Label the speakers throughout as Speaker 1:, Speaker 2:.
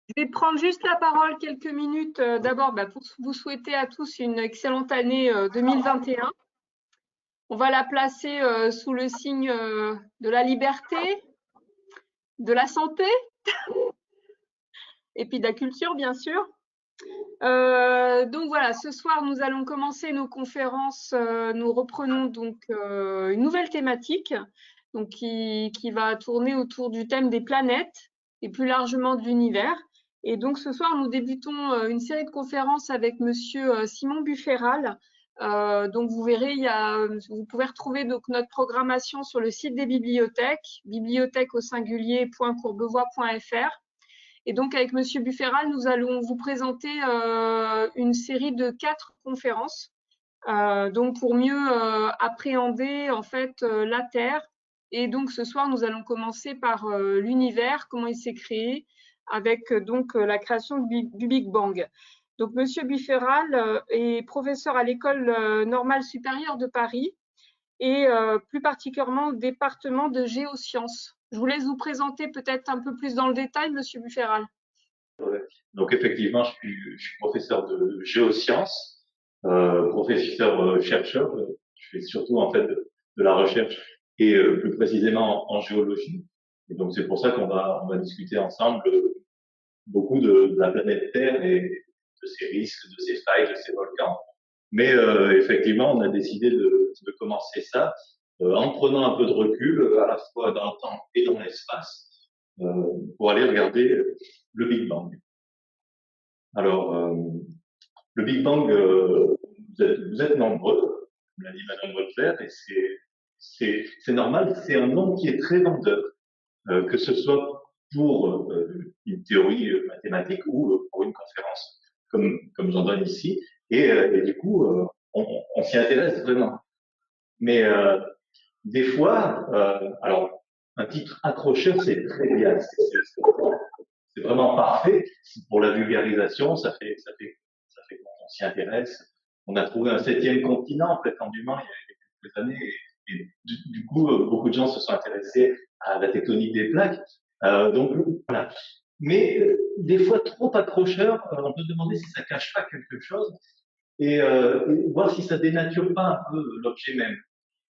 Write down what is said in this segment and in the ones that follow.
Speaker 1: Je vais prendre juste la parole quelques minutes d'abord pour vous souhaiter à tous une excellente année 2021. On va la placer sous le signe de la liberté, de la santé et puis de la culture, bien sûr. Donc voilà, ce soir, nous allons commencer nos conférences. Nous reprenons donc une nouvelle thématique donc qui va tourner autour du thème des planètes et plus largement de l'univers. Et donc ce soir, nous débutons une série de conférences avec Monsieur Simon Bufferal. Donc vous verrez, vous pouvez retrouver donc notre programmation sur le site des bibliothèques, bibliothèque au singulier.courbevoie.fr. Et donc, avec Monsieur Bufferal, nous allons vous présenter une série de 4 conférences, donc pour mieux appréhender en fait la Terre. Et donc, ce soir, nous allons commencer par l'univers, comment il s'est créé, avec donc la création du Big Bang. Donc, Monsieur Bufferal est professeur à l'École normale supérieure de Paris et plus particulièrement au département de géosciences. Je vous laisse vous présenter peut-être un peu plus dans le détail, Monsieur Bufferal.
Speaker 2: Ouais. Donc effectivement, je suis professeur de géosciences, professeur chercheur. Je fais surtout en fait de la recherche et plus précisément en géologie. Et donc c'est pour ça qu'on va discuter ensemble beaucoup de la planète Terre et de ses risques, de ses failles, de ses volcans. Mais effectivement, on a décidé de commencer ça en prenant un peu de recul, à la fois dans le temps et dans l'espace, pour aller regarder le Big Bang. Alors, le Big Bang, vous êtes nombreux, comme l'a dit Madame Butler, et c'est normal, c'est un nom qui est très vendeur, que ce soit pour une théorie mathématique ou pour une conférence, comme j'en donne ici, et du coup, on s'y intéresse vraiment. Mais des fois, alors, un titre accrocheur, c'est très bien, c'est vraiment parfait pour la vulgarisation, ça fait qu'on s'y intéresse. On a trouvé un septième continent, prétendument, il y a quelques années, et du coup, beaucoup de gens se sont intéressés à la tectonique des plaques. Donc, voilà. Mais des fois, trop accrocheur, on peut se demander si ça cache pas quelque chose et voir si ça dénature pas un peu l'objet même.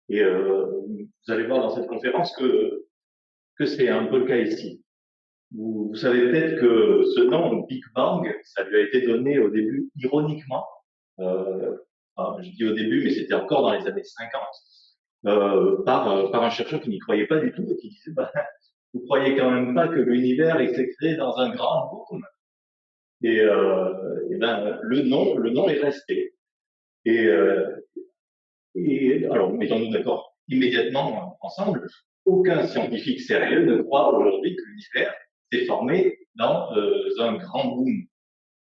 Speaker 2: Et vous allez voir dans cette conférence que c'est un peu le cas ici. Vous savez peut-être que ce nom, Big Bang, ça lui a été donné au début ironiquement. Enfin, je dis au début, mais c'était encore dans les années 50, par un chercheur qui n'y croyait pas du tout et qui disait, bah, vous croyez quand même pas que l'univers il s'est créé dans un grand boom. Et ben, le nom est resté. Et, euh, et alors, mettons-nous d'accord immédiatement ensemble, aucun scientifique sérieux ne croit aujourd'hui que l'univers s'est formé dans un grand boom.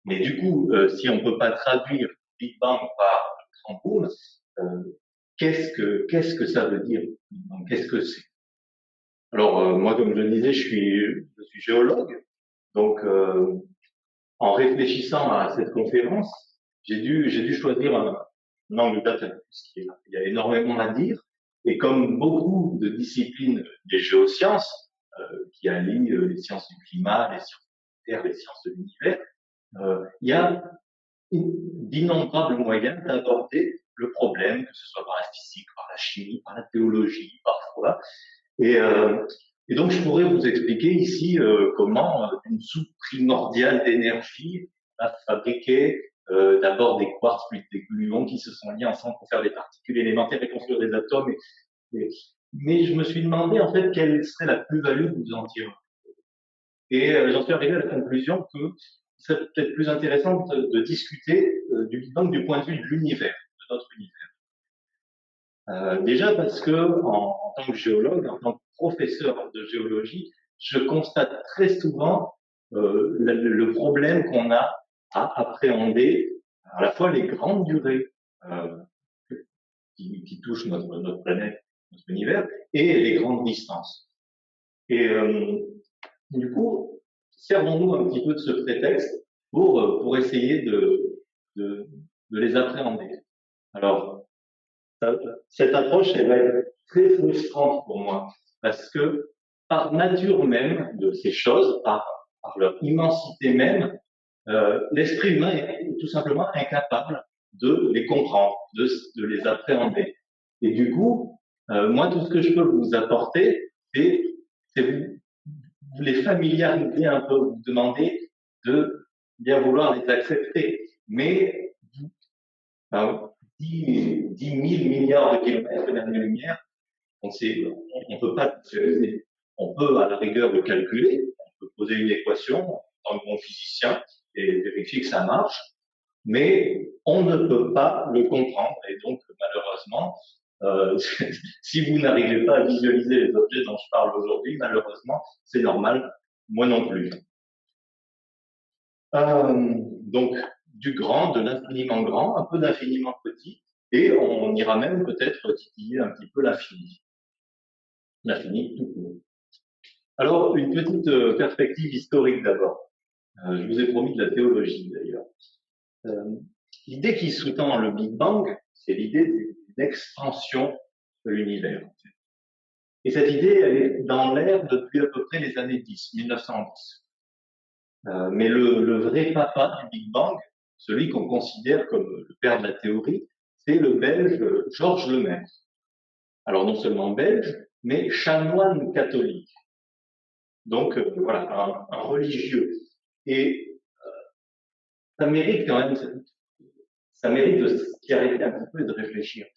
Speaker 2: Mais du coup, si on ne peut pas traduire Big Bang par grand boom, euh, qu'est-ce que ça veut dire? Qu'est-ce que c'est? Alors, moi, comme je le disais, je suis géologue, donc en réfléchissant à cette conférence, j'ai dû choisir un angle d'attaque, puisqu'il y a énormément à dire, et comme beaucoup de disciplines des géosciences, qui allient les sciences du climat, les sciences de la Terre, les sciences de l'univers, il y a d'innombrables moyens d'aborder le problème, que ce soit par la physique, par la chimie, par la théologie, parfois. Et, euh, et donc, je pourrais vous expliquer ici comment une soupe primordiale d'énergie a fabriqué d'abord des quarks puis des gluons qui se sont liés ensemble pour faire des particules élémentaires et construire des atomes. Mais je me suis demandé en fait quelle serait la plus-value que vous en tirez. Et j'en suis arrivé à la conclusion que ce serait peut-être plus intéressant de discuter du Big Bang du point de vue de l'univers, de notre univers. Déjà parce que en tant que géologue, en tant que professeur de géologie, je constate très souvent le problème qu'on a à appréhender à la fois les grandes durées euh, qui touchent notre planète, notre univers, et les grandes distances. Et du coup, servons-nous un petit peu de ce prétexte pour essayer de, de les appréhender. Alors, cette approche, elle va être très frustrante pour moi, parce que par nature même de ces choses, par par leur immensité même, l'esprit humain est tout simplement incapable de les comprendre, de les appréhender. Et du coup, moi, tout ce que je peux vous apporter, c'est vous les familiariser un peu, vous demander de bien vouloir les accepter. Mais 10 000 milliards de kilomètres d'année-lumière, on ne peut pas, on peut à la rigueur le calculer, on peut poser une équation en bon physicien et vérifier que ça marche, mais on ne peut pas le comprendre. Et donc, malheureusement, si vous n'arrivez pas à visualiser les objets dont je parle aujourd'hui, malheureusement, c'est normal, moi non plus. Donc, du grand, de l'infiniment grand, un peu d'infiniment petit, et on ira même peut-être titiller un petit peu l'infini. L'infini tout court. Alors, une petite perspective historique d'abord. Je vous ai promis de la théologie d'ailleurs. L'idée qui sous-tend le Big Bang, c'est l'idée d'une expansion de l'univers. Et cette idée, elle est dans l'air depuis à peu près les années 1910. Mais le vrai papa du Big Bang, celui qu'on considère comme le père de la théorie, c'est le Belge Georges Lemaître. Alors non seulement belge, mais chanoine catholique. Donc voilà, un religieux. Et ça mérite quand même, ça mérite de s'y arrêter un petit peu et de réfléchir.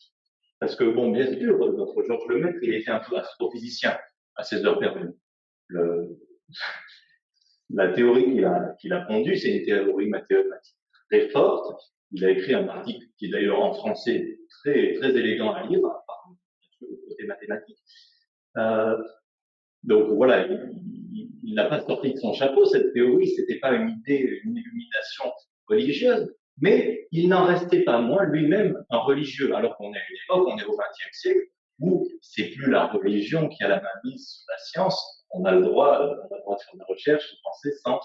Speaker 2: Parce que bon, bien sûr, notre Georges Lemaître, il était un peu astrophysicien à ses heures perdues. La théorie qu'il a pondue, c'est une théorie mathématique très forte. Il a écrit un article qui est d'ailleurs en français très, très élégant à lire, par le côté mathématique. Donc voilà, il n'a pas sorti de son chapeau cette théorie, c'était pas une idée, une illumination religieuse, mais il n'en restait pas moins lui-même un religieux, alors qu'on est à une époque, on est au XXe siècle, où c'est plus la religion qui a la main mise sur la science, on a le droit de faire de la recherche, de penser sans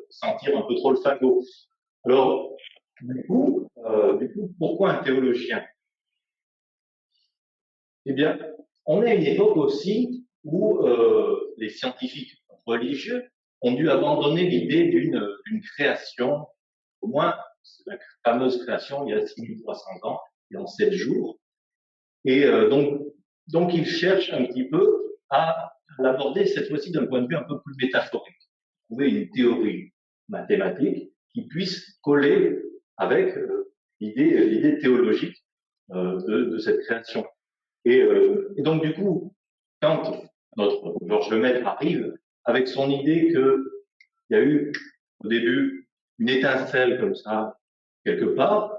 Speaker 2: sentir un peu trop le fagot. Alors, du coup, pourquoi un théologien? Eh bien, on est à une époque aussi où les scientifiques religieux ont dû abandonner l'idée d'une création, au moins la fameuse création il y a 6300 ans et en 7 jours. Et donc ils cherchent un petit peu à l'aborder cette fois-ci d'un point de vue un peu plus métaphorique. Trouver une théorie mathématique qui puisse coller avec l'idée théologique de cette création. Et donc du coup, quand notre Georges Lemaître arrive avec son idée qu'il y a eu au début une étincelle comme ça, quelque part,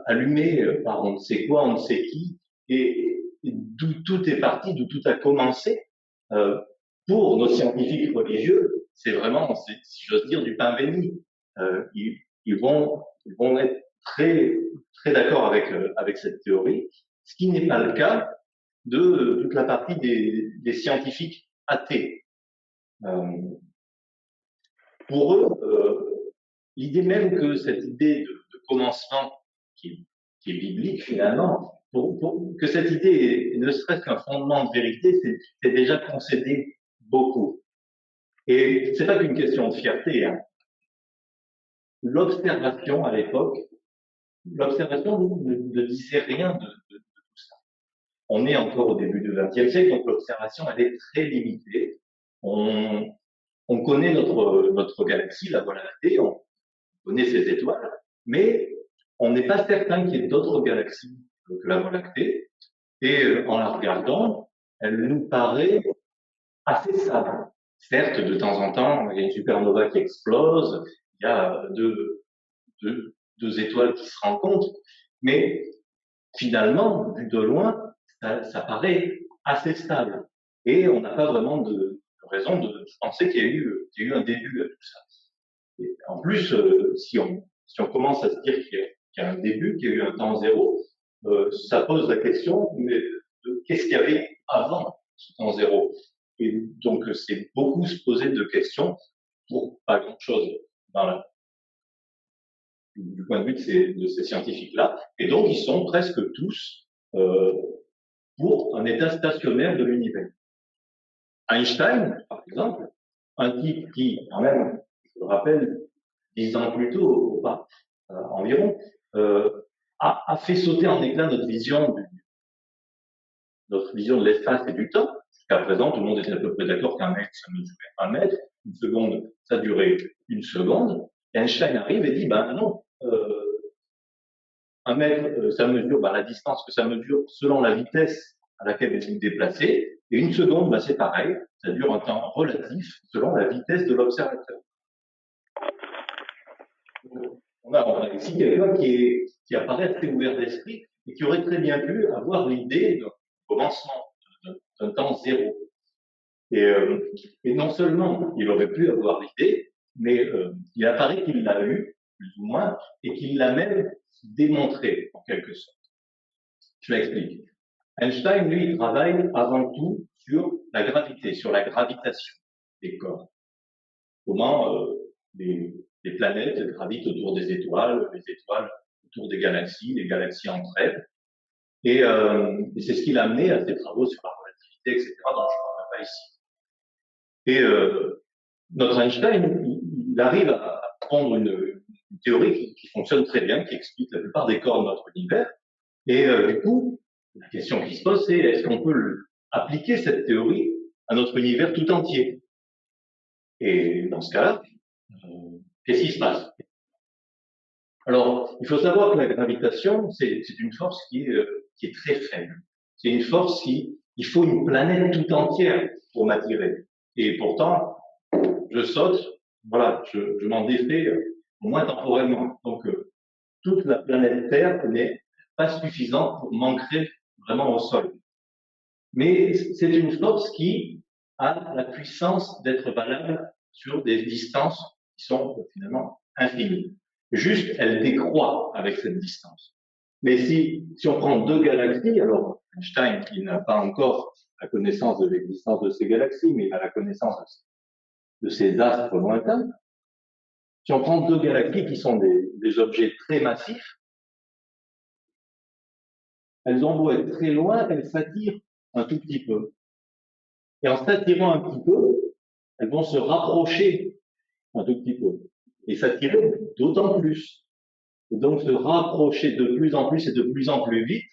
Speaker 2: allumée par on ne sait quoi, on ne sait qui, et d'où tout est parti, d'où tout a commencé, pour nos scientifiques religieux, c'est vraiment, si j'ose dire, du pain béni. Ils vont être très, très d'accord avec cette théorie, ce qui n'est pas le cas de toute la partie des scientifiques athées. Pour eux, l'idée même que cette idée de commencement, qui est biblique finalement, que cette idée ne serait-ce qu'un fondement de vérité, c'est déjà concédé beaucoup. Et c'est pas qu'une question de fierté. Hein. L'observation à l'époque, l'observation ne disait rien de tout ça. On est encore au début du XXe siècle, donc l'observation elle est très limitée. On connaît notre galaxie, la Voie lactée, on connaît ses étoiles, mais on n'est pas certain qu'il y ait d'autres galaxies que la Voie lactée. Et en la regardant, elle nous paraît assez stable. Certes, de temps en temps, il y a une supernova qui explose, il y a deux étoiles qui se rencontrent, mais finalement, vu de loin, ça paraît assez stable. Et on n'a pas vraiment de raison de penser qu'il y a eu un début à tout ça. Et en plus, si on commence à se dire qu'il y a un début, qu'il y a eu un temps zéro, ça pose la question de qu'est-ce qu'il y avait avant ce temps zéro. Et donc, c'est beaucoup se poser de questions pour pas grand-chose du point de vue de ces scientifiques-là. Et donc, ils sont presque tous pour un état stationnaire de l'univers. Einstein, par exemple, un type qui, quand même, je le rappelle, 10 ans plus tôt, environ, a fait sauter en éclat notre vision de l'espace et du temps. Jusqu'à présent, tout le monde était à peu près d'accord qu'un mètre, ça mesurait 1 mètre, une seconde, ça durait 1 seconde. Et Einstein arrive et dit, ben non, 1 mètre, ça mesure la distance que ça mesure selon la vitesse à laquelle vous vous déplacez. Et 1 seconde, ben, c'est pareil, ça dure un temps relatif selon la vitesse de l'observateur. On a ici quelqu'un qui apparaît très ouvert d'esprit et qui aurait très bien pu avoir l'idée d'un commencement, d'un temps zéro. Et non seulement il aurait pu avoir l'idée, mais il apparaît qu'il l'a eu, plus ou moins, et qu'il l'a même démontré, en quelque sorte. Je m'explique. Einstein, lui, il travaille avant tout sur la gravité, sur la gravitation des corps. Comment les planètes gravitent autour des étoiles, les étoiles autour des galaxies, les galaxies entre elles. Et c'est ce qui l'a amené à ses travaux sur la relativité, etc., dont je ne parle pas ici. Et notre Einstein, il arrive à prendre une théorie qui fonctionne très bien, qui explique la plupart des corps de notre univers. Et du coup, la question qui se pose, c'est est-ce qu'on peut appliquer cette théorie à notre univers tout entier? Et dans ce cas-là, qu'est-ce qui se passe? Alors, il faut savoir que la gravitation, c'est une force qui est très faible. C'est une force il faut une planète tout entière pour m'attirer. Et pourtant, je saute, voilà, je m'en défais au moins temporellement. Donc, toute la planète Terre n'est pas suffisante pour m'ancrer vraiment au sol. Mais c'est une force qui a la puissance d'être valable sur des distances qui sont finalement infinies. Juste, elle décroît avec cette distance. Mais si on prend deux galaxies, alors Einstein, il n'a pas encore la connaissance de l'existence de ces galaxies, mais il a la connaissance de ces astres lointains. Si on prend deux galaxies qui sont des objets très massifs, elles ont beau être très loin, elles s'attirent un tout petit peu. Et en s'attirant un petit peu, elles vont se rapprocher un tout petit peu et s'attirer d'autant plus. Et donc se rapprocher de plus en plus et de plus en plus vite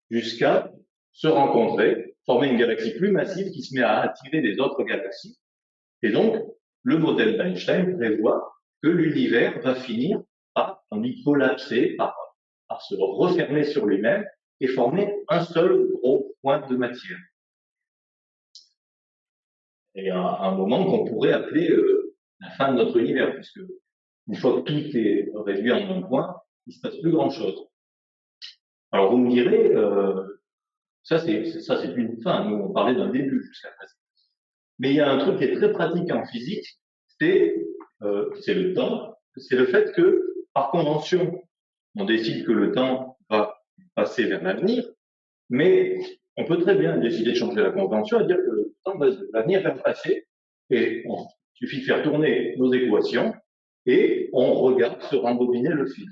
Speaker 2: jusqu'à se rencontrer, former une galaxie plus massive qui se met à attirer les autres galaxies. Et donc, le modèle d'Einstein prévoit que l'univers va finir par y collapser, par se refermer sur lui-même et former un seul gros point de matière. Et à un moment qu'on pourrait appeler la fin de notre univers, puisque une fois que tout est réduit en un point, il ne se passe plus grand-chose. Alors vous me direz, ça c'est une fin, nous on parlait d'un début jusqu'à présent. Mais il y a un truc qui est très pratique en physique, c'est le temps, c'est le fait que, par convention, on décide que le temps va passer vers l'avenir, mais on peut très bien décider de changer la convention et dire que le temps va l'avenir vers le passé, et il suffit de faire tourner nos équations, et on regarde se rembobiner le fil.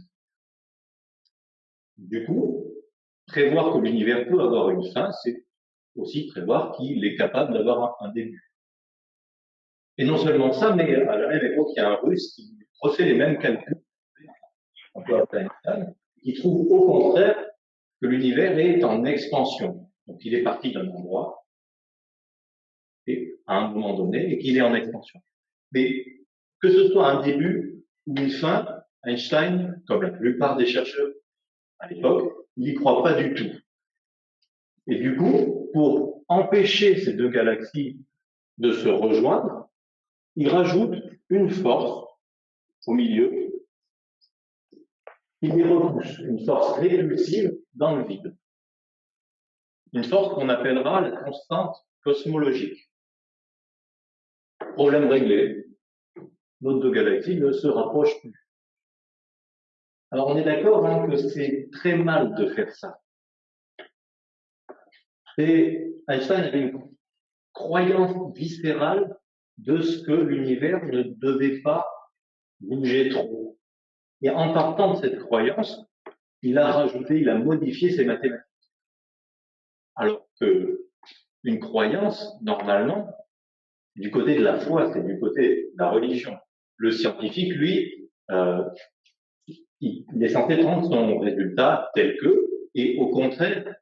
Speaker 2: Du coup, prévoir que l'univers peut avoir une fin, c'est aussi prévoir qu'il est capable d'avoir un début. Et non seulement ça, mais à la même époque, il y a un Russe qui refait les mêmes calculs, un peu à Einstein, qui trouve au contraire que l'univers est en expansion. Donc il est parti d'un endroit, et à un moment donné, et qu'il est en expansion. Mais que ce soit un début ou une fin, Einstein, comme la plupart des chercheurs à l'époque, n'y croit pas du tout. Et du coup, pour empêcher ces deux galaxies de se rejoindre, il rajoute une force au milieu qui les repousse, une force répulsive dans le vide. Une force qu'on appellera la constante cosmologique. Problème réglé, nos deux galaxies ne se rapprochent plus. Alors on est d'accord que c'est très mal de faire ça. Einstein avait une croyance viscérale de ce que l'univers ne devait pas bouger trop. Et en partant de cette croyance, il a modifié ses mathématiques. Alors que une croyance, normalement, du côté de la foi, c'est du côté de la religion. Le scientifique, lui, il est censé prendre son résultat tel que, et au contraire,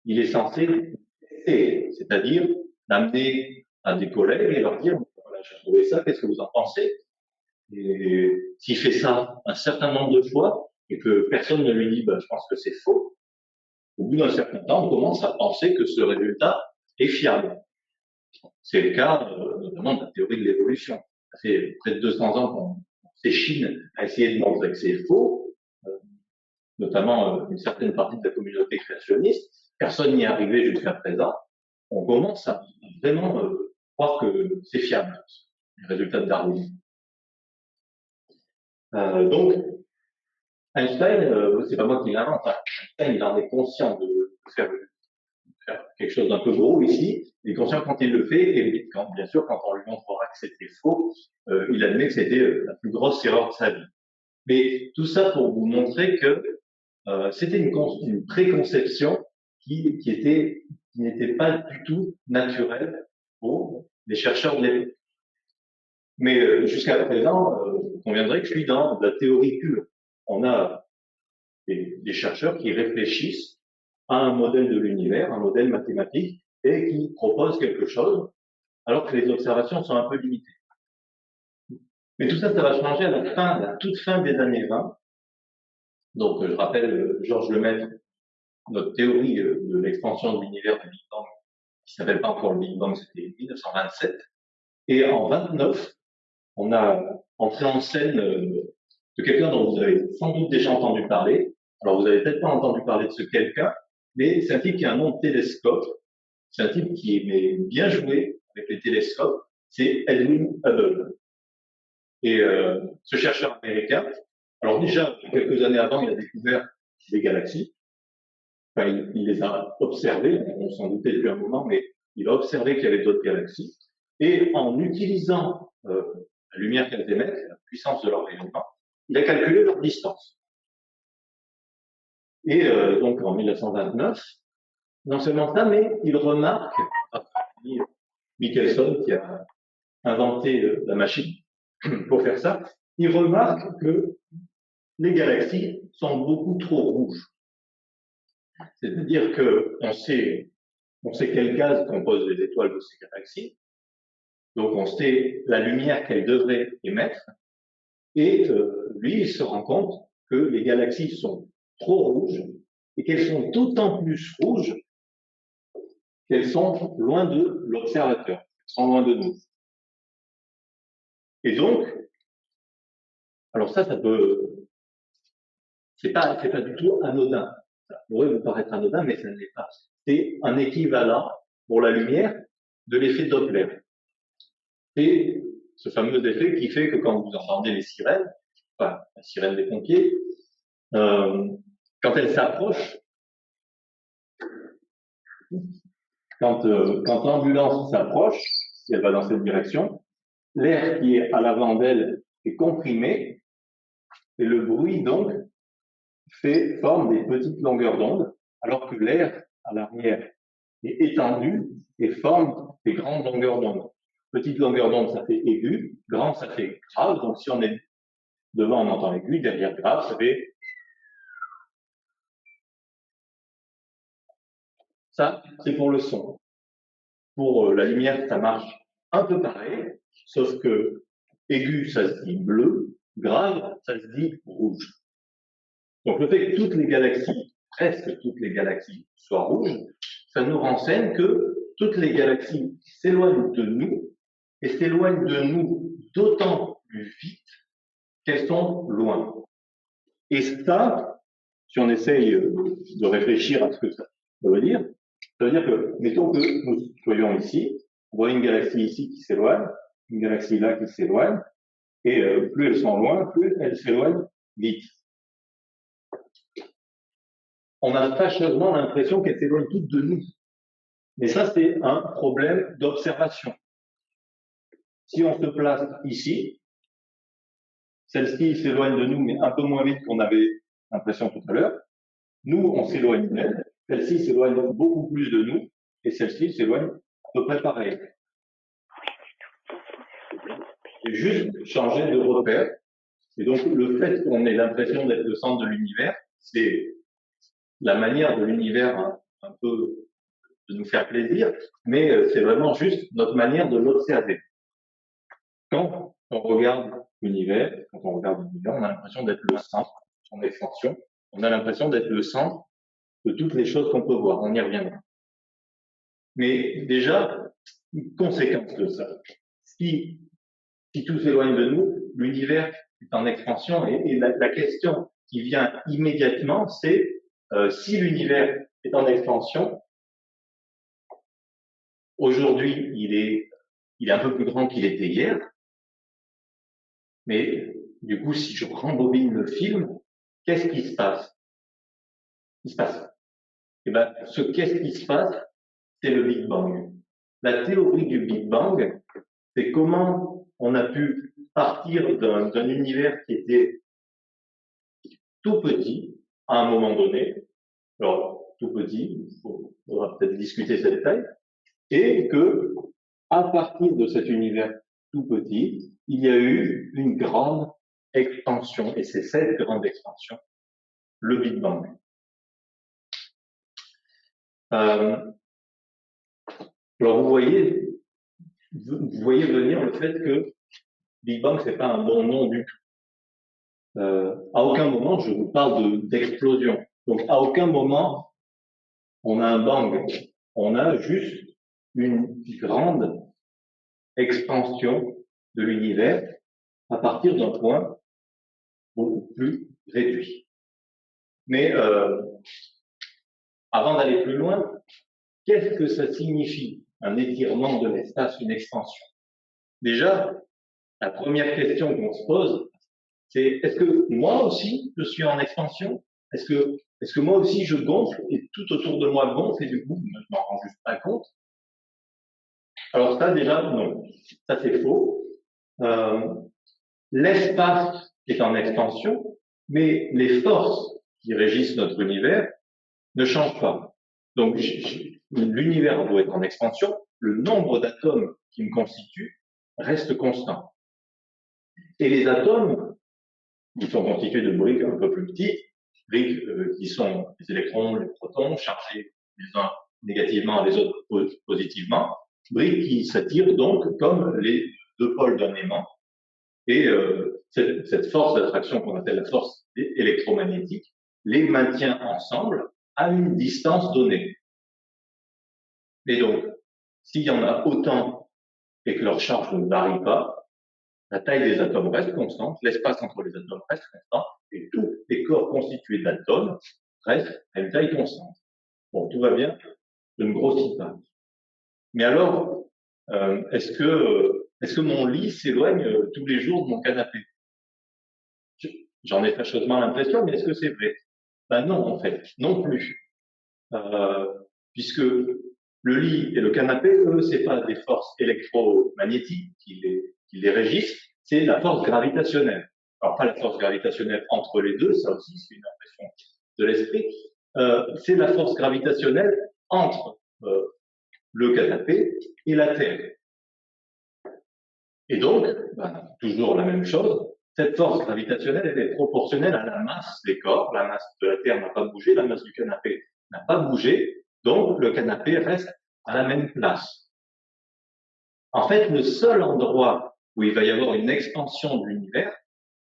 Speaker 2: il est censé tester, c'est-à-dire l'amener à des collègues et leur dire, voilà, j'ai trouvé ça, qu'est-ce que vous en pensez? Et s'il fait ça un certain nombre de fois et que personne ne lui dit, je pense que c'est faux, au bout d'un certain temps, on commence à penser que ce résultat est fiable. C'est le cas notamment de la théorie de l'évolution. Ça fait près de 200 ans qu'on s'échine à essayer de montrer que c'est faux, notamment une certaine partie de la communauté créationniste. Personne n'y est arrivé jusqu'à présent. On commence à vraiment croire que c'est fiable, le résultat de Darwin. Donc, Einstein, c'est pas moi qui l'invente. Einstein, il en est conscient de faire quelque chose d'un peu gros ici. Il est conscient quand il le fait, et bien sûr, quand on lui montrera que c'était faux, il admet que c'était la plus grosse erreur de sa vie. Mais tout ça pour vous montrer que c'était une préconception qui n'était pas du tout naturelle pour les chercheurs de l'époque. Mais jusqu'à présent, on conviendrait que je suis dans la théorie pure. On a des chercheurs qui réfléchissent à un modèle de l'univers, un modèle mathématique, et qui proposent quelque chose, alors que les observations sont un peu limitées. Mais tout ça, ça va changer à la toute fin des années 20. Donc, je rappelle Georges Lemaître, notre théorie de l'expansion de l'univers du Big Bang, qui s'appelle pas encore le Big Bang, c'était 1927. Et en 29, on a entré en scène de quelqu'un dont vous avez sans doute déjà entendu parler. Alors, vous n'avez peut-être pas entendu parler de ce quelqu'un, mais c'est un type qui a un nom de télescope. C'est un type qui aimait bien jouer avec les télescopes. C'est Edwin Hubble. Et ce chercheur américain, alors déjà, quelques années avant, il a découvert des galaxies. Enfin, il les a observées, on s'en doutait depuis un moment, mais il a observé qu'il y avait d'autres galaxies. Et en utilisant la lumière qu'elles émettent, la puissance de leur rayonnement, il a calculé leur distance. Et donc en 1929, non seulement ça, mais il remarque, Michelson qui a inventé la machine pour faire ça, il remarque que les galaxies sont beaucoup trop rouges. C'est-à-dire qu'on sait quel gaz compose les étoiles de ces galaxies, donc on sait la lumière qu'elles devraient émettre, et lui, il se rend compte que les galaxies sont trop rouges et qu'elles sont d'autant plus rouges qu'elles sont loin de l'observateur, sont loin de nous. Et donc, alors ça peut, c'est pas du tout anodin. Ça pourrait vous paraître anodin, mais ça ne l'est pas. C'est un équivalent pour la lumière de l'effet Doppler. Et ce fameux effet qui fait que quand vous entendez les sirènes, enfin, la sirène des pompiers, quand elles s'approchent, quand l'ambulance s'approche, si elle va dans cette direction, l'air qui est à l'avant d'elle est comprimé, et le bruit, donc, forme des petites longueurs d'onde, alors que l'air à l'arrière est étendu et forme des grandes longueurs d'onde. Petite longueur d'onde, ça fait aigu, grand, ça fait grave, donc si on est devant, on entend aigu, derrière grave, ça fait... Ça, c'est pour le son. Pour la lumière, ça marche un peu pareil, sauf que aigu, ça se dit bleu, grave, ça se dit rouge. Donc le fait que toutes les galaxies, presque toutes les galaxies, soient rouges, ça nous renseigne que toutes les galaxies s'éloignent de nous, et s'éloignent de nous d'autant plus vite qu'elles sont loin. Et ça, si on essaye de réfléchir à ce que ça veut dire que, mettons que nous soyons ici, on voit une galaxie ici qui s'éloigne, une galaxie là qui s'éloigne, et plus elles sont loin, plus elles s'éloignent vite. On a fâcheusement l'impression qu'elles s'éloignent toutes de nous. Mais ça, c'est un problème d'observation. Si on se place ici, celle-ci s'éloigne de nous, mais un peu moins vite qu'on avait l'impression tout à l'heure. Nous, on s'éloigne d'elle. Celle-ci s'éloigne beaucoup plus de nous, et celle-ci s'éloigne à peu près pareil. J'ai juste changé de repère. Et donc, le fait qu'on ait l'impression d'être le centre de l'univers, c'est la manière de l'univers un peu de nous faire plaisir, mais c'est vraiment juste notre manière de l'observer. Quand on regarde l'univers, on a l'impression d'être le centre, son extension. On a l'impression d'être le centre de toutes les choses qu'on peut voir. On y reviendra. Mais déjà, une conséquence de ça, si tout s'éloigne de nous, l'univers est en expansion et la question qui vient immédiatement, c'est si l'univers est en expansion, aujourd'hui il est un peu plus grand qu'il était hier, mais du coup si je rembobine le film, qu'est-ce qui se passe? Il se passe. Eh ben, qu'est-ce qui se passe? C'est le Big Bang. La théorie du Big Bang, c'est comment on a pu partir d'un univers qui était tout petit à un moment donné. Alors, tout petit, on va peut-être discuter cette taille, et que, à partir de cet univers tout petit, il y a eu une grande expansion, et c'est cette grande expansion, le Big Bang. Alors, vous voyez venir le fait que Big Bang, c'est pas un bon nom du tout. À aucun moment, je vous parle d'explosion. Donc, à aucun moment, on a un bang. On a juste une grande expansion de l'univers à partir d'un point beaucoup plus réduit. Mais avant d'aller plus loin, qu'est-ce que ça signifie un étirement de l'espace, une expansion? Déjà, la première question qu'on se pose, c'est est-ce que moi aussi je suis en expansion? Est-ce que moi aussi je gonfle et tout autour de moi gonfle et du coup je m'en rends juste pas compte? Alors ça déjà non, ça c'est faux. L'espace est en expansion, mais les forces qui régissent notre univers ne changent pas. Donc l'univers doit être en expansion, le nombre d'atomes qui me constituent reste constant. Et les atomes, ils sont constitués de briques un peu plus petites, briques qui sont les électrons, les protons, chargés les uns négativement, les autres positivement, briques qui s'attirent donc comme les deux pôles d'un aimant. Et cette force d'attraction qu'on appelle la force électromagnétique les maintient ensemble à une distance donnée. Et donc, s'il y en a autant et que leur charge ne varie pas, la taille des atomes reste constante, l'espace entre les atomes reste constant, et tous les corps constitués d'atomes restent à une taille constante. Bon, tout va bien, je ne grossis pas. Mais alors, est-ce que mon lit s'éloigne tous les jours de mon canapé? J'en ai fâcheusement l'impression, mais est-ce que c'est vrai? Ben non, en fait, non plus. Puisque le lit et le canapé, eux, c'est pas des forces électromagnétiques qui les régissent, c'est la force gravitationnelle. Alors pas la force gravitationnelle entre les deux, ça aussi c'est une impression de l'esprit. C'est la force gravitationnelle entre le canapé et la Terre. Et donc, ben, toujours la même chose, cette force gravitationnelle, elle est proportionnelle à la masse des corps. La masse de la Terre n'a pas bougé, la masse du canapé n'a pas bougé, donc le canapé reste à la même place. En fait, le seul endroit où il va y avoir une expansion de l'univers,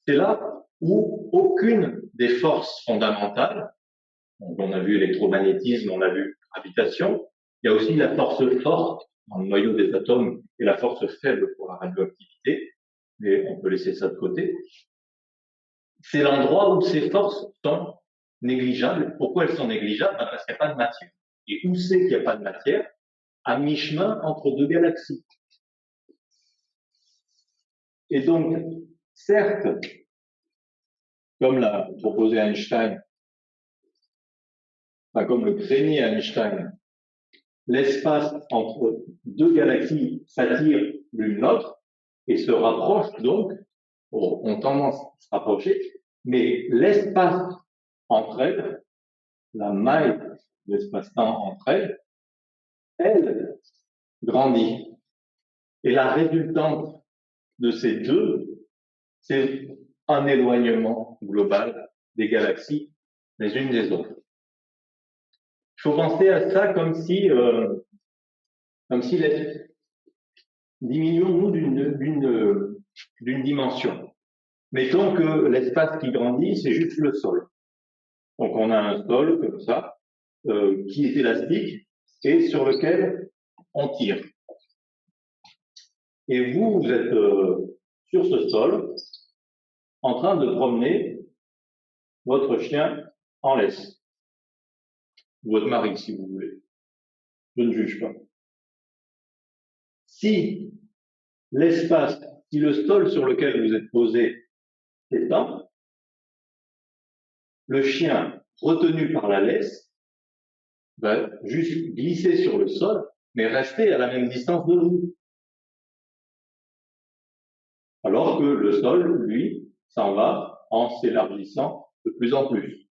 Speaker 2: c'est là où aucune des forces fondamentales, donc on a vu électromagnétisme, on a vu gravitation, il y a aussi la force forte dans le noyau des atomes et la force faible pour la radioactivité, mais on peut laisser ça de côté. C'est l'endroit où ces forces sont négligeables. Pourquoi elles sont négligeables? Parce qu'il n'y a pas de matière. Et où c'est qu'il n'y a pas de matière? À mi-chemin entre deux galaxies. Et donc, certes, comme l'a proposé Einstein, enfin, comme le craignait Einstein, l'espace entre deux galaxies s'attire l'une l'autre et se rapproche donc, ont tendance à se rapprocher, mais l'espace entre elles, la maille de l'espace-temps entre elles, elle grandit. Et la résultante de ces deux, c'est un éloignement global des galaxies les unes des autres. Il faut penser à ça diminuons-nous d'une dimension. Mettons que l'espace qui grandit, c'est juste le sol. Donc on a un sol comme ça, qui est élastique et sur lequel on tire. Et vous êtes sur ce sol en train de promener votre chien en laisse. Ou votre mari, si vous voulez. Je ne juge pas. Si l'espace, si le sol sur lequel vous êtes posé s'étend, le chien, retenu par la laisse, va juste glisser sur le sol, mais rester à la même distance de vous. Alors que le sol, lui, s'en va en s'élargissant de plus en plus.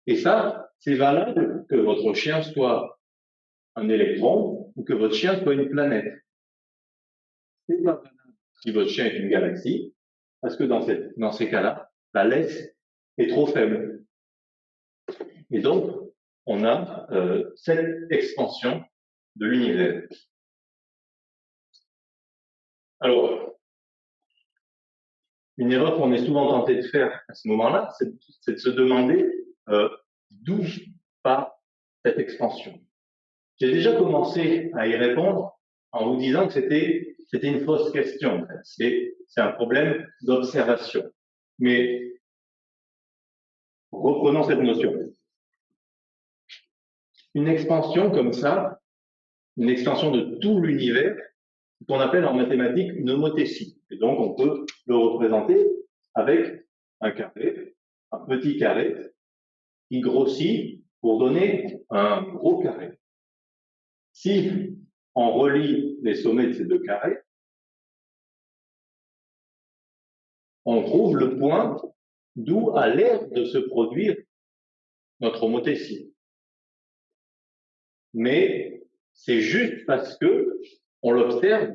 Speaker 2: Et ça, c'est valable que votre chien soit un électron ou que votre chien soit une planète. C'est pas valable si votre chien est une galaxie, parce que dans ces cas-là, la laisse est trop faible. Et donc, on a cette expansion de l'univers. Alors, une erreur qu'on est souvent tenté de faire à ce moment-là, c'est de se demander d'où part cette expansion. J'ai déjà commencé à y répondre en vous disant que c'était une fausse question. En fait. C'est un problème d'observation. Mais reprenons cette notion. Une expansion comme ça, une expansion de tout l'univers, qu'on appelle en mathématiques une homothétie. Et donc, on peut le représenter avec un carré, un petit carré, qui grossit pour donner un gros carré. Si on relie les sommets de ces deux carrés, on trouve le point d'où a l'air de se produire notre homothétie. Mais c'est juste parce que on l'observe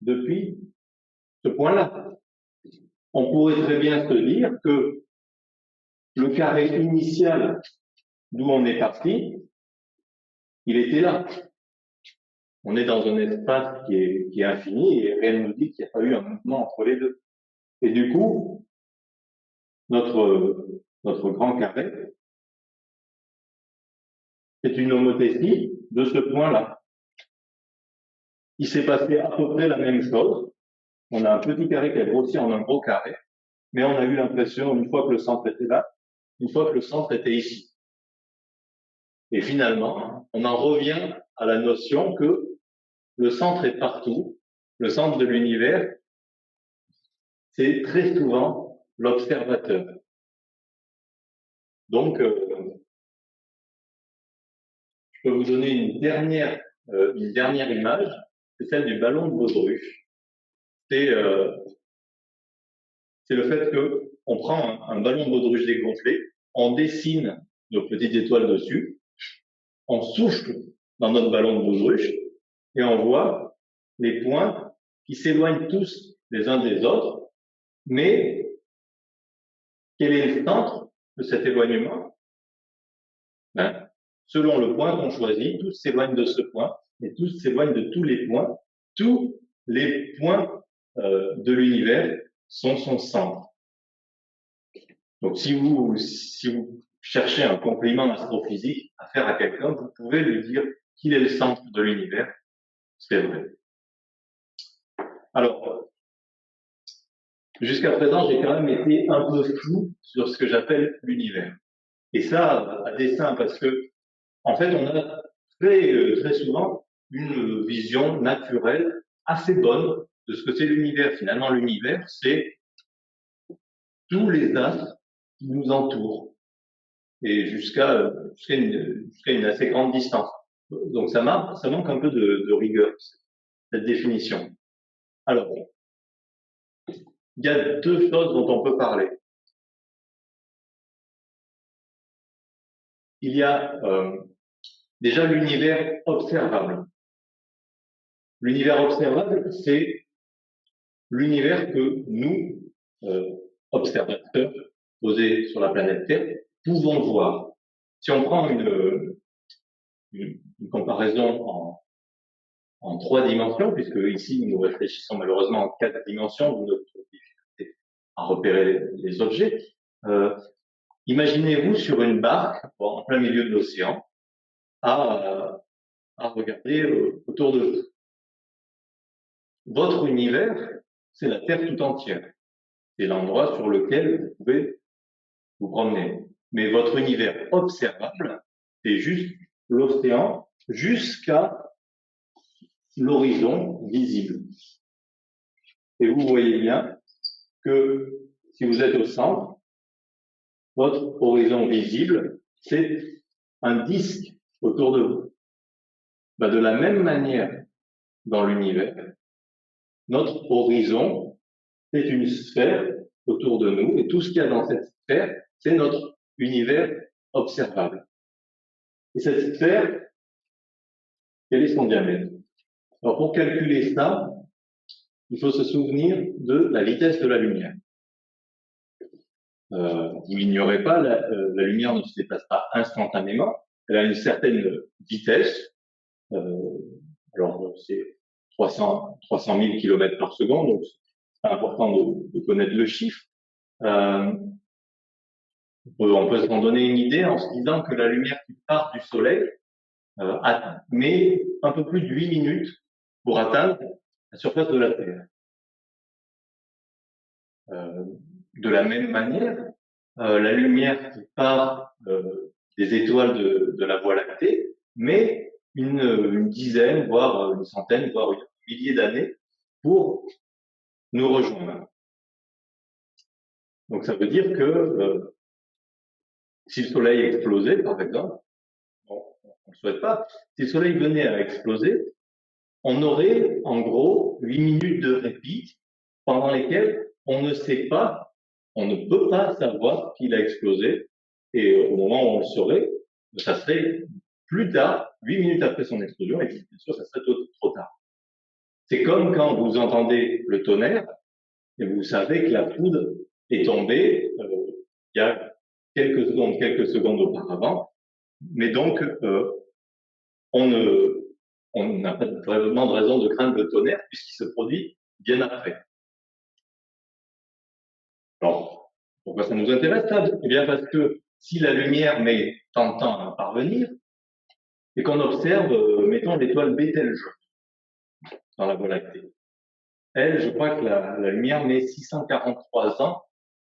Speaker 2: depuis ce point-là. On pourrait très bien se dire que le carré initial d'où on est parti, il était là. On est dans un espace qui est infini et rien ne nous dit qu'il n'y a pas eu un mouvement entre les deux. Et du coup, notre grand carré, c'est une homothétie de ce point-là. Il s'est passé à peu près la même chose. On a un petit carré qui a grossi en un gros carré, mais on a eu l'impression, une fois que le centre était là, une fois que le centre était ici. Et finalement, on en revient à la notion que le centre est partout, le centre de l'univers, c'est très souvent l'observateur. Donc, je peux vous donner une dernière image, c'est celle du ballon de baudruche. C'est le fait que on prend un ballon de baudruche dégonflé, on dessine nos petites étoiles dessus, on souffle dans notre ballon de baudruche et on voit les points qui s'éloignent tous les uns des autres, mais quel est le centre de cet éloignement? Selon le point qu'on choisit, tous s'éloignent de ce point, et tous s'éloignent de tous les points. Tous les points de l'univers sont son centre. Donc, si vous cherchez un compliment astrophysique à faire à quelqu'un, vous pouvez lui dire qu'il est le centre de l'univers. C'est vrai. Alors, jusqu'à présent, j'ai quand même été un peu flou sur ce que j'appelle l'univers. Et ça, à dessein, parce que, en fait, on a très souvent une vision naturelle assez bonne de ce que c'est l'univers. Finalement, l'univers, c'est tous les astres qui nous entourent et jusqu'à une assez grande distance. Donc ça manque un peu de rigueur, cette définition. Alors, il y a deux choses dont on peut parler. Il y a déjà l'univers observable. L'univers observable, c'est l'univers que nous, observateurs posés sur la planète Terre, pouvons voir. Si on prend une comparaison en 3 dimensions, puisque ici nous réfléchissons malheureusement en 4 dimensions, de notre difficulté à repérer les objets, imaginez-vous sur une barque en plein milieu de l'océan à regarder autour de vous. Votre univers, c'est la Terre tout entière. C'est l'endroit sur lequel vous pouvez vous promener. Mais votre univers observable, c'est juste l'océan jusqu'à l'horizon visible. Et vous voyez bien que si vous êtes au centre, votre horizon visible, c'est un disque autour de vous. De la même manière, dans l'univers, notre horizon, c'est une sphère autour de nous, et tout ce qu'il y a dans cette sphère, c'est notre univers observable. Et cette sphère, quel est son diamètre? Alors, pour calculer ça, il faut se souvenir de la vitesse de la lumière. Vous n'ignorez pas, la lumière ne se déplace pas instantanément, elle a une certaine vitesse, alors c'est 300 000 km par seconde, donc c'est important de connaître le chiffre. On peut s'en donner une idée en se disant que la lumière qui part du Soleil met un peu plus de 8 minutes pour atteindre la surface de la Terre. De la même manière, la lumière qui part des étoiles de la Voie lactée met une dizaine, voire une centaine, voire un millier d'années pour nous rejoindre. Donc ça veut dire que si le Soleil explosait, par exemple, on ne le souhaite pas, si le Soleil venait à exploser, on aurait en gros 8 minutes de répit pendant lesquelles on ne sait pas, on ne peut pas savoir qu'il a explosé, et au moment où on le saurait, ça serait plus tard, 8 minutes après son explosion, et bien sûr, ça serait trop tard. C'est comme quand vous entendez le tonnerre, et vous savez que la foudre est tombée il y a quelques secondes auparavant, mais donc on n'a pas vraiment de raison de craindre le tonnerre puisqu'il se produit bien après. Alors, pourquoi ça nous intéresse ça? Eh bien parce que si la lumière met tant de temps à parvenir, et qu'on observe, mettons l'étoile Betelgeuse dans la Voie lactée. Elle, je crois que la lumière met 643 ans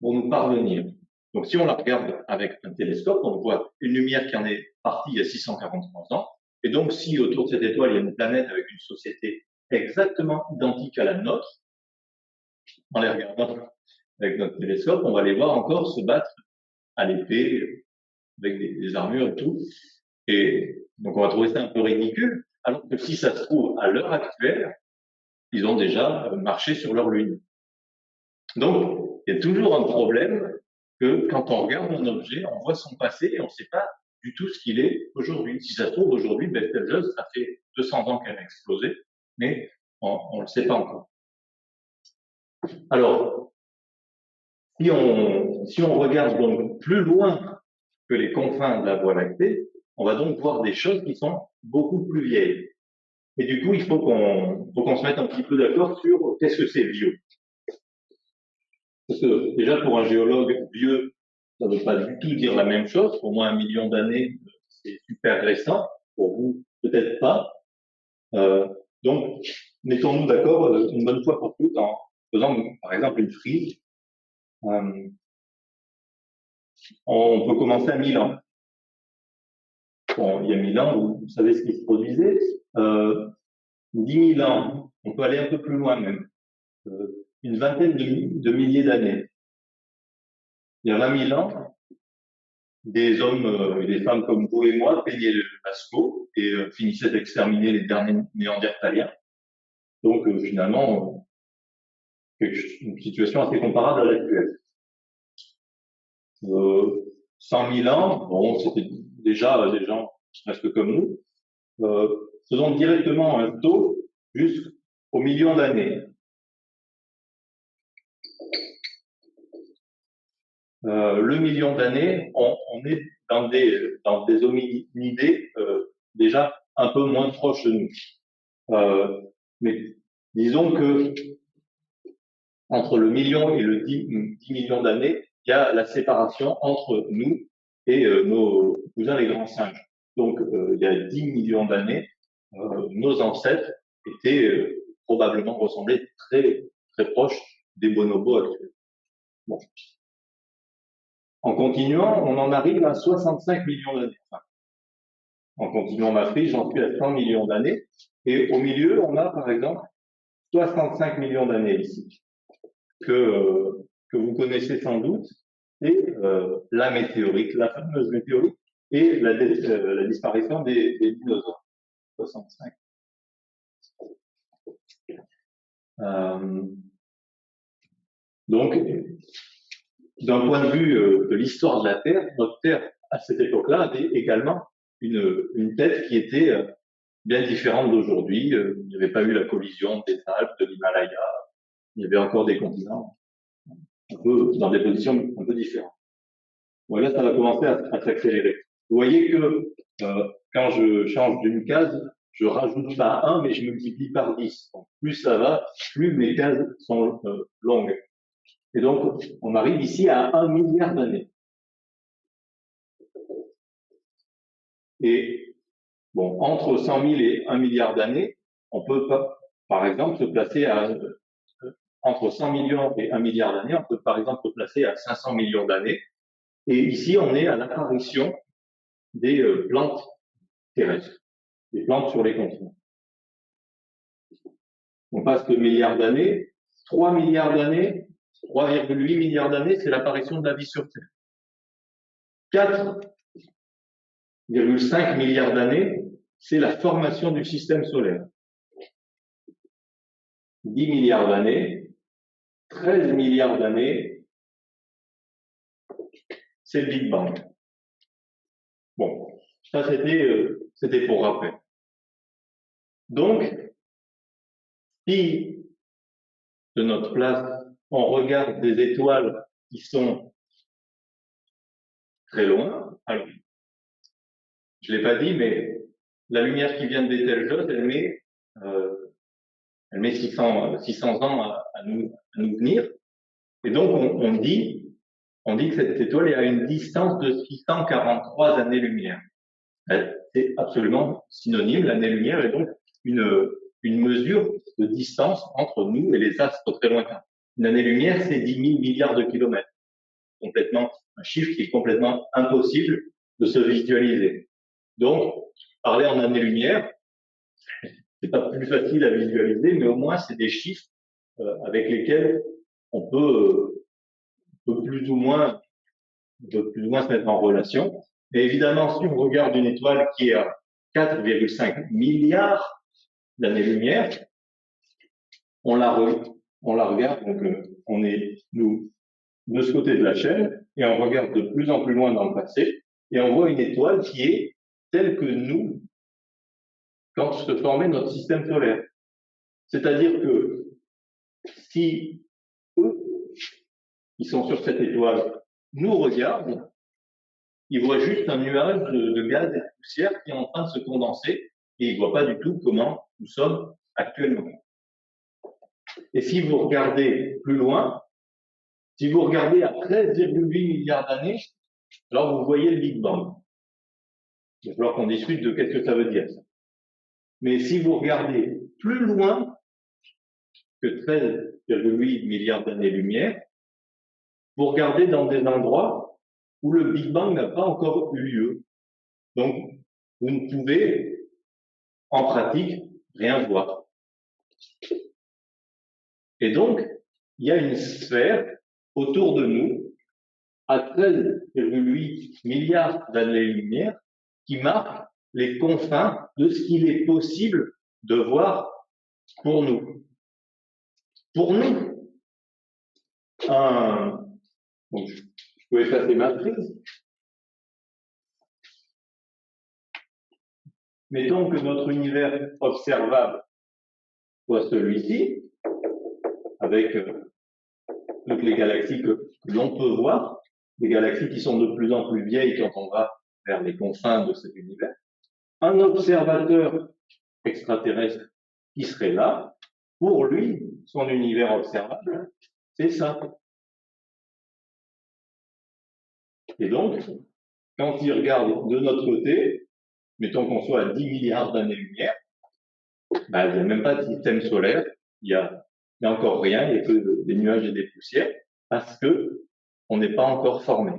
Speaker 2: pour nous parvenir. Donc si on la regarde avec un télescope, on voit une lumière qui en est partie il y a 643 ans. Et donc si autour de cette étoile, il y a une planète avec une société exactement identique à la nôtre, en les regardant avec notre télescope, on va les voir encore se battre à l'épée, avec des armures et tout. Et donc on va trouver ça un peu ridicule, alors que si ça se trouve, à l'heure actuelle, ils ont déjà marché sur leur lune. Donc, il y a toujours un problème que quand on regarde un objet, on voit son passé et on ne sait pas du tout ce qu'il est aujourd'hui. Si ça se trouve, aujourd'hui, Betelgeuse, ça fait 200 ans qu'elle a explosé, mais on ne le sait pas encore. Alors, si on regarde donc plus loin que les confins de la Voie lactée, on va donc voir des choses qui sont beaucoup plus vieilles. Et du coup, il faut qu'on se mette un petit peu d'accord sur qu'est-ce que c'est vieux. Parce que déjà, pour un géologue, vieux, ça ne veut pas du tout dire la même chose. Pour moi, 1 million d'années, c'est super récent. Pour vous, peut-être pas. Donc, mettons-nous d'accord une bonne fois pour toutes en faisant, par exemple, une frise. On peut commencer à 1000 ans. Bon, il y a 1000 ans, vous savez ce qui se produisait. 10 000 ans, on peut aller un peu plus loin même. Une vingtaine de milliers d'années. Il y a 20 000 ans, des hommes et des femmes comme vous et moi peignaient le Lascaux et finissaient d'exterminer les derniers néandertaliens. Donc finalement, une situation assez comparable à l'actuelle. 100 000 ans, bon, c'était déjà des gens presque comme nous. Faisons directement un saut jusqu'au million d'années. le million d'années, on est dans des hominidés déjà un peu moins proches de nous. Mais disons que entre le million et le 10 millions d'années, il y a la séparation entre nous et nos cousins les grands singes. Donc, il y a 10 millions d'années, nos ancêtres étaient probablement ressemblaient très très proches des bonobos actuels. Bon. En continuant, on en arrive à 65 millions d'années. Enfin, en continuant ma frise, j'en suis à 100 millions d'années. Et au milieu, on a par exemple 65 millions d'années ici, que vous connaissez sans doute, et la météorite, la fameuse météorite, et la disparition des dinosaures. 65. Donc, d'un point de vue de l'histoire de la Terre, notre Terre, à cette époque-là, avait également une tête qui était bien différente d'aujourd'hui. Il n'y avait pas eu la collision des Alpes, de l'Himalaya. Il y avait encore des continents un peu dans des positions un peu différentes. Bon, là, ça va commencer à s'accélérer. Vous voyez que quand je change d'une case, je rajoute pas 1, mais je multiplie par 10. Donc, plus ça va, plus mes cases sont longues. Et donc, on arrive ici à 1 milliard d'années. Et bon, entre 100 000 et 1 milliard d'années, on peut pas, par exemple, se placer à entre 100 millions et 1 milliard d'années, on peut par exemple se placer à 500 millions d'années. Et ici, on est à l'apparition des plantes terrestres, des plantes sur les continents. On passe de milliards d'années, 3 milliards d'années, 3,8 milliards d'années, c'est l'apparition de la vie sur Terre. 4,5 milliards d'années, c'est la formation du système solaire. 10 milliards d'années, 13 milliards d'années, c'est le Big Bang. Bon, ça c'était pour rappel. Donc, si de notre place, on regarde des étoiles qui sont très loin, alors, je l'ai pas dit, mais la lumière qui vient de Betelgeuse, elle met 600 ans à nous venir. Et donc, on dit que cette étoile est à une distance de 643 années-lumière. C'est absolument synonyme. L'année-lumière est donc une mesure de distance entre nous et les astres très lointains. Une année-lumière, c'est 10 000 milliards de kilomètres. Complètement, un chiffre qui est complètement impossible de se visualiser. Donc, parler en années-lumière, c'est pas plus facile à visualiser, mais au moins c'est des chiffres avec lesquels on peut plus ou moins se mettre en relation. Et évidemment, si on regarde une étoile qui est à 4,5 milliards d'années-lumière, on la regarde, donc on est, nous, de ce côté de la chaîne, et on regarde de plus en plus loin dans le passé, et on voit une étoile qui est telle que nous, quand se formait notre système solaire. C'est-à-dire que si eux, qui sont sur cette étoile, nous regardent, ils voient juste un nuage de gaz et de poussière qui est en train de se condenser, et ils ne voient pas du tout comment nous sommes actuellement. Et si vous regardez plus loin, si vous regardez à 13,8 milliards d'années, alors vous voyez le Big Bang. Il va falloir qu'on discute de qu'est-ce que ça veut dire, ça. Mais si vous regardez plus loin que 13,8 milliards d'années-lumière, vous regardez dans des endroits où le Big Bang n'a pas encore eu lieu. Donc, vous ne pouvez, en pratique, rien voir. Et donc, il y a une sphère autour de nous, à 13,8 milliards d'années-lumière, qui marque les confins de ce qu'il est possible de voir pour nous. Pour nous, donc, je peux effacer ma prise. Mettons que notre univers observable soit celui-ci, avec toutes les galaxies que l'on peut voir. des galaxies qui sont de plus en plus vieilles quand on va vers les confins de cet univers. Un observateur extraterrestre qui serait là, pour lui, son univers observable, c'est ça. Et donc, quand il regarde de notre côté, mettons qu'on soit à 10 milliards d'années-lumière, ben, il n'y a même pas de système solaire, il y a encore rien, il n'y a que des nuages et des poussières, parce que on n'est pas encore formé.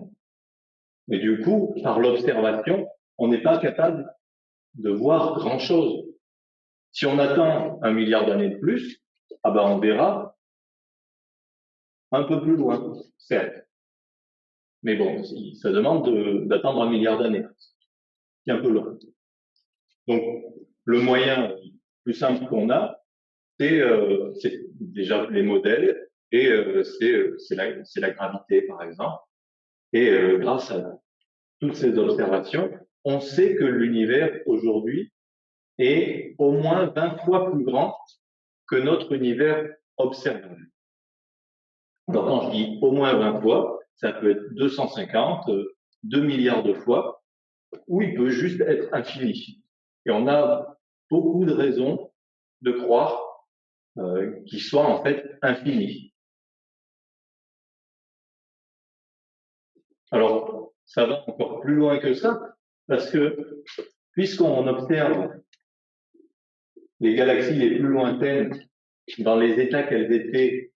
Speaker 2: Et du coup, par l'observation, on n'est pas capable de voir grand-chose. Si on attend 1 milliard d'années de plus, ah ben on verra un peu plus loin, certes. Mais bon, ça demande d'attendre 1 milliard d'années. C'est un peu long. Donc, le moyen plus simple qu'on a, c'est déjà les modèles et c'est la gravité, par exemple. Et grâce à toutes ces observations, on sait que l'univers aujourd'hui est au moins 20 fois plus grand que notre univers observable. Alors quand je dis au moins 20 fois, ça peut être 250, 2 milliards de fois, ou il peut juste être infini. Et on a beaucoup de raisons de croire qu'il soit en fait infini. Alors, ça va encore plus loin que ça, parce que puisqu'on observe les galaxies les plus lointaines dans les états qu'elles étaient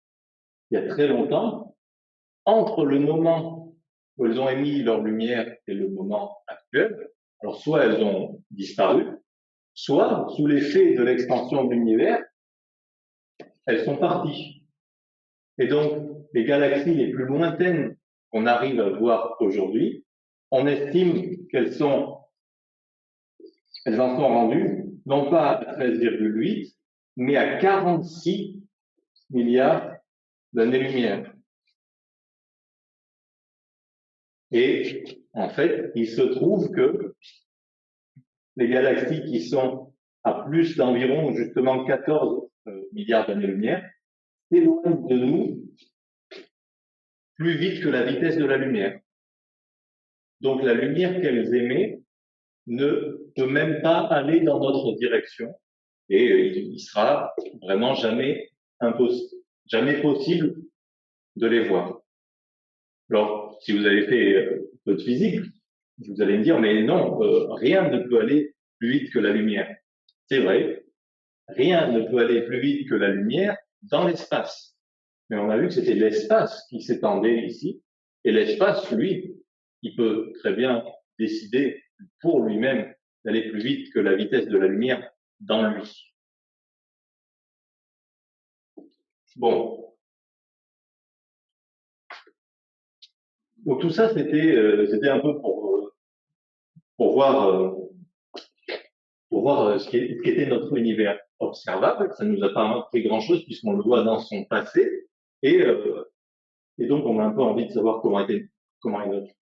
Speaker 2: il y a très longtemps, entre le moment où elles ont émis leur lumière et le moment actuel, alors soit elles ont disparu, soit sous l'effet de l'expansion de l'univers, elles sont parties. Et donc, les galaxies les plus lointaines qu'on arrive à voir aujourd'hui, on estime qu'elles en sont rendues, non pas à 13,8, mais à 46 milliards d'années-lumière. Et en fait, il se trouve que les galaxies qui sont à plus d'environ justement 14 milliards d'années-lumière s'éloignent de nous plus vite que la vitesse de la lumière. Donc la lumière qu'elles émettent ne peut même pas aller dans notre direction et il sera vraiment jamais possible de les voir. Alors, si vous avez fait un peu de physique, vous allez me dire, mais non, rien ne peut aller plus vite que la lumière. C'est vrai, rien ne peut aller plus vite que la lumière dans l'espace. Mais on a vu que c'était l'espace qui s'étendait ici, et l'espace, lui, il peut très bien décider pour lui-même d'aller plus vite que la vitesse de la lumière dans lui. Bon. Donc tout ça, c'était un peu pour voir ce qu'était notre univers observable. Ça ne nous a pas appris grand-chose puisqu'on le voit dans son passé. Et donc, on a un peu envie de savoir comment est notre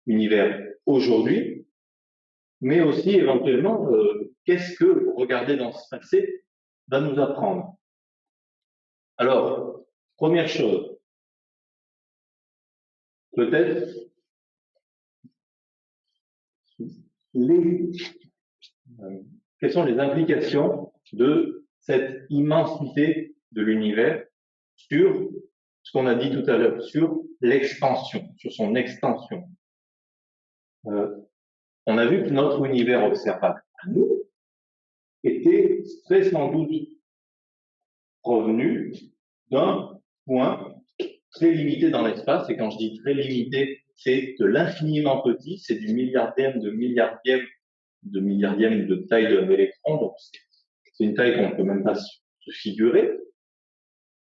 Speaker 2: univers aujourd'hui, mais aussi éventuellement, qu'est-ce que regarder dans ce passé va nous apprendre. Alors, première chose, peut-être quelles sont les implications de cette immensité de l'univers sur ce qu'on a dit tout à l'heure, sur l'expansion, sur son extension. On a vu que notre univers observable à nous était très sans doute provenu d'un point très limité dans l'espace, et quand je dis très limité, c'est de l'infiniment petit, c'est du milliardième de milliardième de taille d'un électron, donc c'est une taille qu'on ne peut même pas se figurer,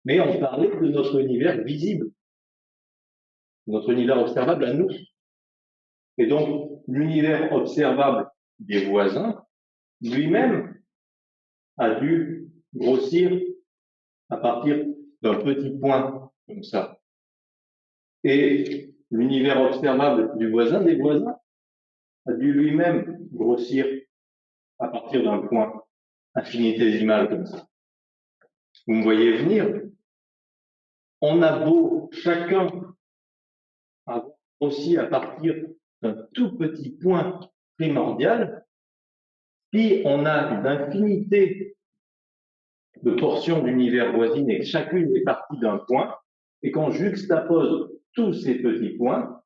Speaker 2: mais on parlait de notre univers visible, notre univers observable à nous. Et donc, l'univers observable des voisins, lui-même, a dû grossir à partir d'un petit point, comme ça. Et l'univers observable du voisin, des voisins, a dû lui-même grossir à partir d'un point infinitésimal, comme ça. Vous me voyez venir? On a beau chacun avoir aussi à partir d'un tout petit point primordial, puis on a une infinité de portions d'univers voisines et chacune est partie d'un point, et qu'on juxtapose tous ces petits points,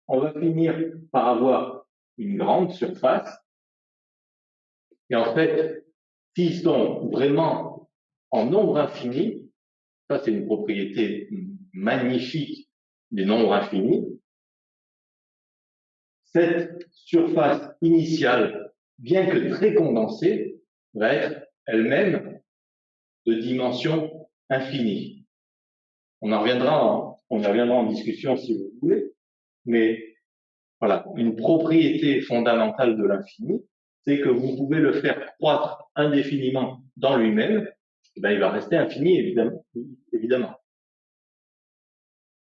Speaker 2: on va finir par avoir une grande surface. Et en fait, s'ils sont vraiment en nombre infini, ça c'est une propriété magnifique du nombre infini, cette surface initiale, bien que très condensée, va être elle-même de dimension infinie. On y reviendra en discussion si vous voulez, mais voilà, une propriété fondamentale de l'infini, c'est que vous pouvez le faire croître indéfiniment dans lui-même, et ben il va rester infini évidemment.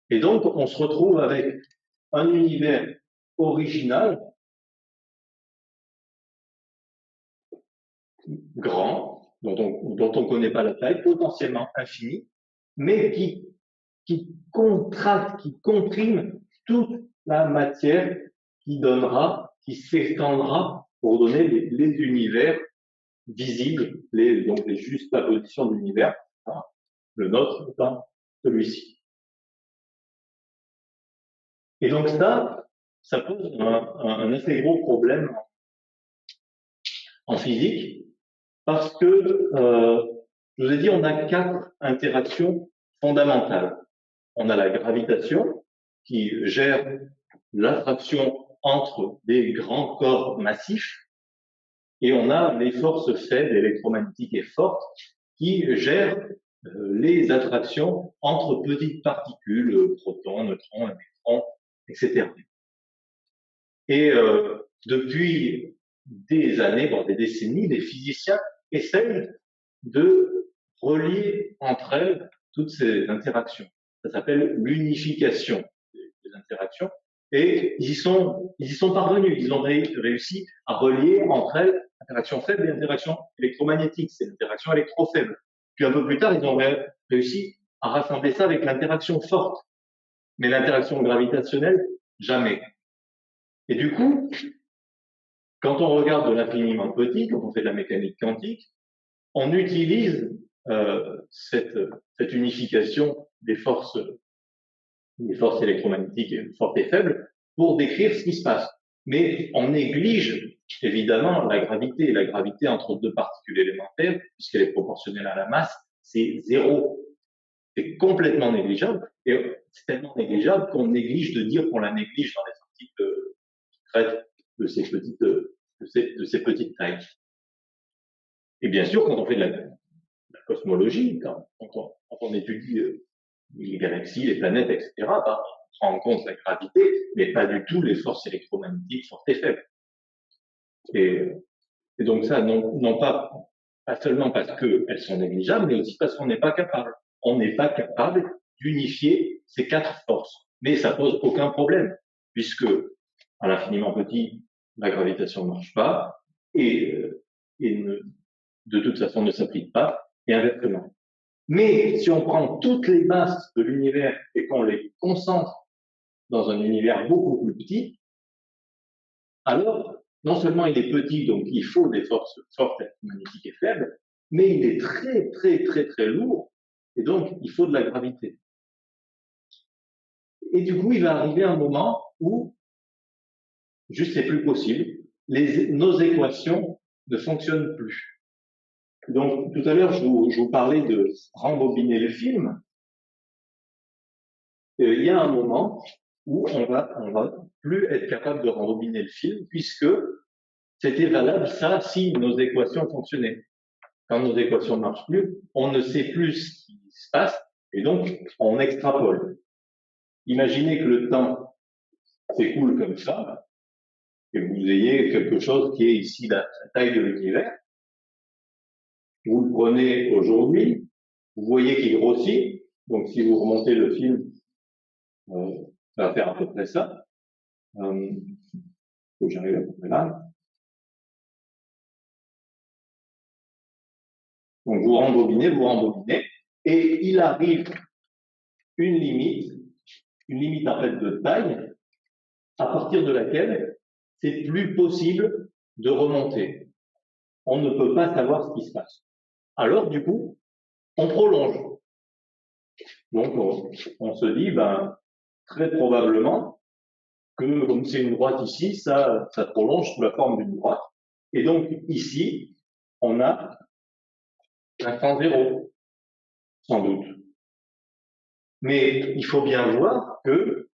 Speaker 2: Et donc on se retrouve avec un univers original, grand, dont on connaît pas la taille, potentiellement infini, mais qui contracte, qui comprime toute la matière qui qui s'étendra pour donner les univers visibles, donc les juxtapositions de l'univers, hein, le nôtre étant celui-ci. Et donc ça pose un assez gros problème en physique, parce que, je vous ai dit, on a 4 interactions fondamentales. On a la gravitation, qui gère l'attraction entre des grands corps massifs, et on a les forces faibles, électromagnétiques et fortes, qui gèrent les attractions entre petites particules, protons, neutrons, électrons, etc. Et depuis des années, voire des décennies, les physiciens essayent de relier entre elles toutes ces interactions. Ça s'appelle l'unification des interactions. Et ils y sont parvenus. Ils ont réussi à relier entre elles interaction faible et interaction électromagnétique. C'est l'interaction électro-faible. Puis un peu plus tard, ils ont réussi à rassembler ça avec l'interaction forte. Mais l'interaction gravitationnelle, jamais. Et du coup, quand on regarde de l'infiniment petit, quand on fait de la mécanique quantique, on utilise cette unification des forces électromagnétiques fortes et faibles pour décrire ce qui se passe. Mais on néglige évidemment la gravité entre deux particules élémentaires, puisqu'elle est proportionnelle à la masse, c'est 0. C'est complètement négligeable, et c'est tellement négligeable qu'on néglige de dire qu'on la néglige dans les articles qui traitent de ces petites tailles. Et bien sûr, quand on fait de la cosmologie, quand on étudie les galaxies, les planètes, etc., bah, on prend en compte la gravité, mais pas du tout les forces électromagnétiques fortes et faibles. Et donc ça, non pas seulement parce qu'elles sont négligeables, mais aussi parce qu'on n'est pas capable. On n'est pas capable d'unifier ces 4 forces. Mais ça pose aucun problème, puisque à l'infiniment petit, la gravitation ne marche pas, et de toute façon ne s'applique pas, et inversement. Mais si on prend toutes les masses de l'univers et qu'on les concentre dans un univers beaucoup plus petit, alors non seulement il est petit, donc il faut des forces fortes, magnétiques et faibles, mais il est très très très très lourd, et donc il faut de la gravité. Et du coup, il va arriver un moment où juste c'est plus possible, nos équations ne fonctionnent plus. Donc tout à l'heure, je vous parlais de rembobiner le film. Il y a un moment où on va plus être capable de rembobiner le film, puisque c'était valable ça si nos équations fonctionnaient. Quand nos équations ne marchent plus, on ne sait plus ce qui se passe, et donc on extrapole. Imaginez que le temps s'écoule comme ça, et que vous ayez quelque chose qui est ici la taille de l'univers. Vous le prenez aujourd'hui, vous voyez qu'il grossit, donc si vous remontez le film, ça va faire à peu près ça. Faut que j'arrive à peu près là. Donc vous rembobinez, et il arrive une limite en fait de taille, à partir de laquelle c'est plus possible de remonter. On ne peut pas savoir ce qui se passe. Alors, du coup, on prolonge. Donc, on se dit, ben, très probablement que comme c'est une droite ici, ça prolonge sous la forme d'une droite. Et donc, ici, on a un temps zéro, sans doute. Mais il faut bien voir que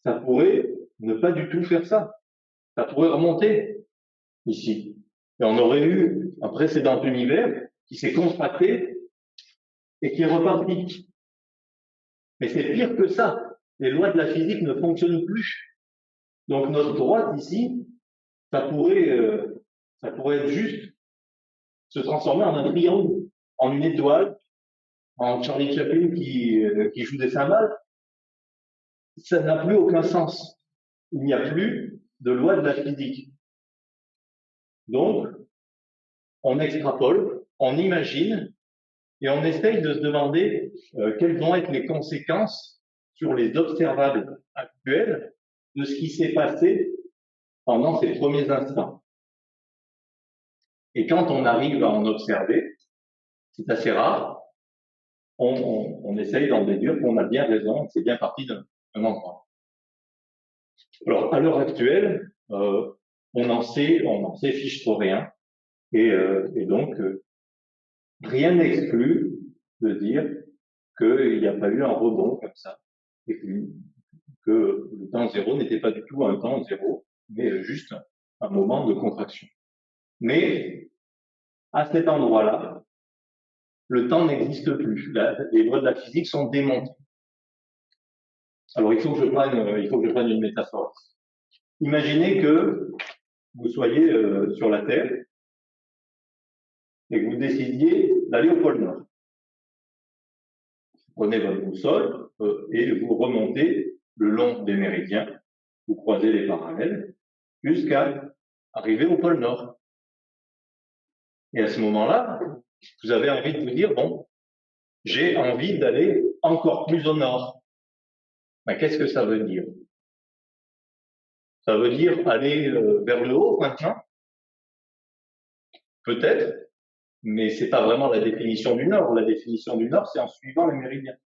Speaker 2: ça pourrait ne pas du tout faire ça. Ça pourrait remonter ici. Et on aurait eu un précédent univers qui s'est contracté et qui est reparti. Mais c'est pire que ça. Les lois de la physique ne fonctionnent plus. Donc notre droite ici, ça pourrait être juste se transformer en un triangle, en une étoile, en Charlie Chaplin qui joue des cymbales. Ça n'a plus aucun sens. Il n'y a plus de loi de la physique. Donc, on extrapole, on imagine, et on essaye de se demander quelles vont être les conséquences sur les observables actuels de ce qui s'est passé pendant ces premiers instants. Et quand on arrive à en observer, c'est assez rare, on essaye d'en déduire qu'on a bien raison, que c'est bien parti d'un endroit. Alors, à l'heure actuelle, on n'en sait fichtre rien, et donc, rien n'exclut de dire qu'il n'y a pas eu un rebond comme ça, et que le temps zéro n'était pas du tout un temps zéro, mais juste un moment de contraction. Mais à cet endroit-là, le temps n'existe plus. Les lois de la physique sont démontées. Alors, il faut que je prenne une métaphore. Imaginez que vous soyez sur la Terre et que vous décidiez d'aller au pôle Nord. Vous prenez votre boussole et vous remontez le long des méridiens, vous croisez les parallèles jusqu'à arriver au pôle Nord. Et à ce moment-là, vous avez envie de vous dire, bon, j'ai envie d'aller encore plus au nord. Ben, qu'est-ce que ça veut dire? Ça veut dire aller vers le haut maintenant? Peut-être, mais c'est pas vraiment la définition du nord. La définition du nord, c'est en suivant les méridiens.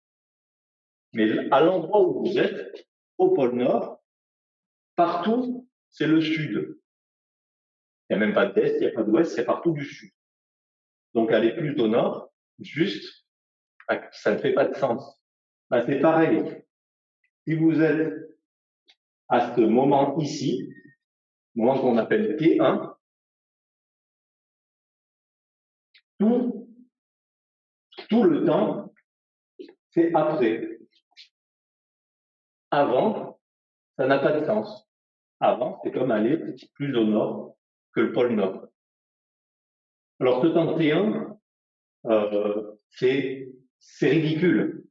Speaker 2: Mais à l'endroit où vous êtes, au pôle nord, partout, c'est le sud. Il n'y a même pas d'est, il n'y a pas d'ouest, c'est partout du sud. Donc aller plus au nord, juste, ça ne fait pas de sens. Ben, c'est pareil. Si vous êtes à ce moment ici, moment qu'on appelle T1, tout le temps, c'est après. Avant, ça n'a pas de sens. Avant, c'est comme aller plus au nord que le pôle Nord. Alors ce temps T1, c'est ridicule.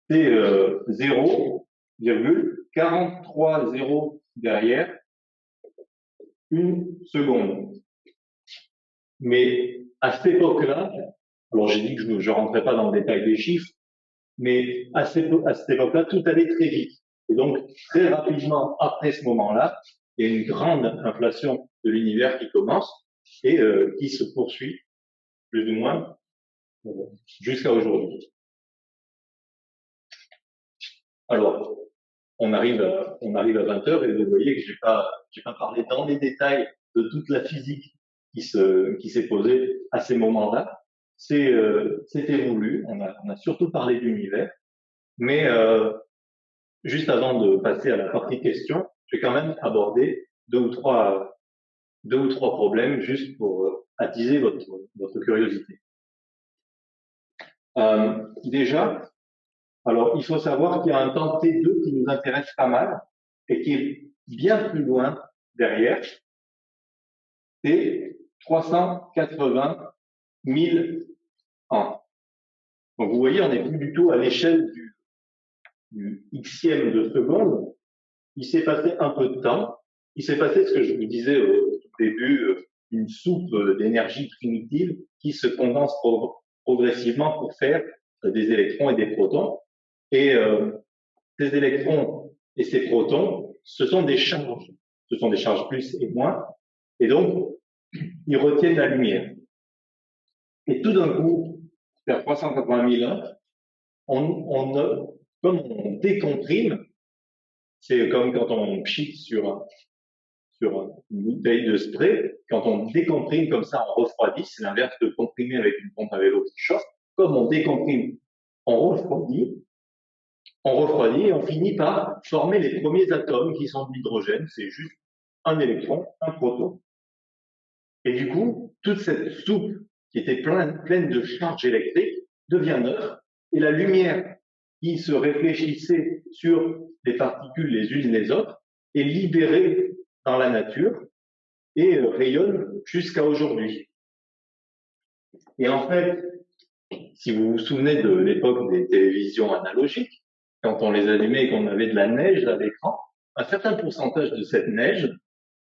Speaker 2: C'est 0,43 zéros derrière une seconde. Mais à cette époque-là, alors j'ai dit que je ne rentrais pas dans le détail des chiffres, mais à cette époque-là, tout allait très vite. Et donc, très rapidement, après ce moment-là, il y a une grande inflation de l'univers qui commence et qui se poursuit, plus ou moins, jusqu'à aujourd'hui. Alors, on arrive à 20 heures et vous voyez que j'ai pas parlé dans les détails de toute la physique qui s'est posée à ces moments-là. C'était voulu. On a surtout parlé d'univers, mais juste avant de passer à la partie questions, je vais quand même aborder deux ou trois problèmes juste pour attiser votre curiosité. Déjà, alors il faut savoir qu'il y a un temps T2 qui nous intéresse pas mal et qui est bien plus loin derrière. C'est 380 000 ans. Donc vous voyez, on n'est plus du tout à l'échelle du xième de seconde. Il s'est passé un peu de temps. Il s'est passé ce que je vous disais au début, une soupe d'énergie primitive qui se condense progressivement pour faire des électrons et des protons. Et ces électrons et ces protons, ce sont des charges. Ce sont des charges plus et moins. Et donc, ils retiennent la lumière. Et tout d'un coup, vers 380 000 ans, comme on décomprime, c'est comme quand on pchit sur une bouteille de spray, quand on décomprime comme ça, on refroidit, c'est l'inverse de comprimer avec une pompe à vélo qui chauffe. Comme on décomprime, on refroidit et on finit par former les premiers atomes qui sont de l'hydrogène, c'est juste un électron, un proton. Et du coup, toute cette soupe qui était pleine de charges électriques devient neutre, et la lumière qui se réfléchissait sur les particules les unes les autres est libérée dans la nature et rayonne jusqu'à aujourd'hui. Et en fait, si vous vous souvenez de l'époque des télévisions analogiques, quand on les allumait et qu'on avait de la neige à l'écran, un certain pourcentage de cette neige,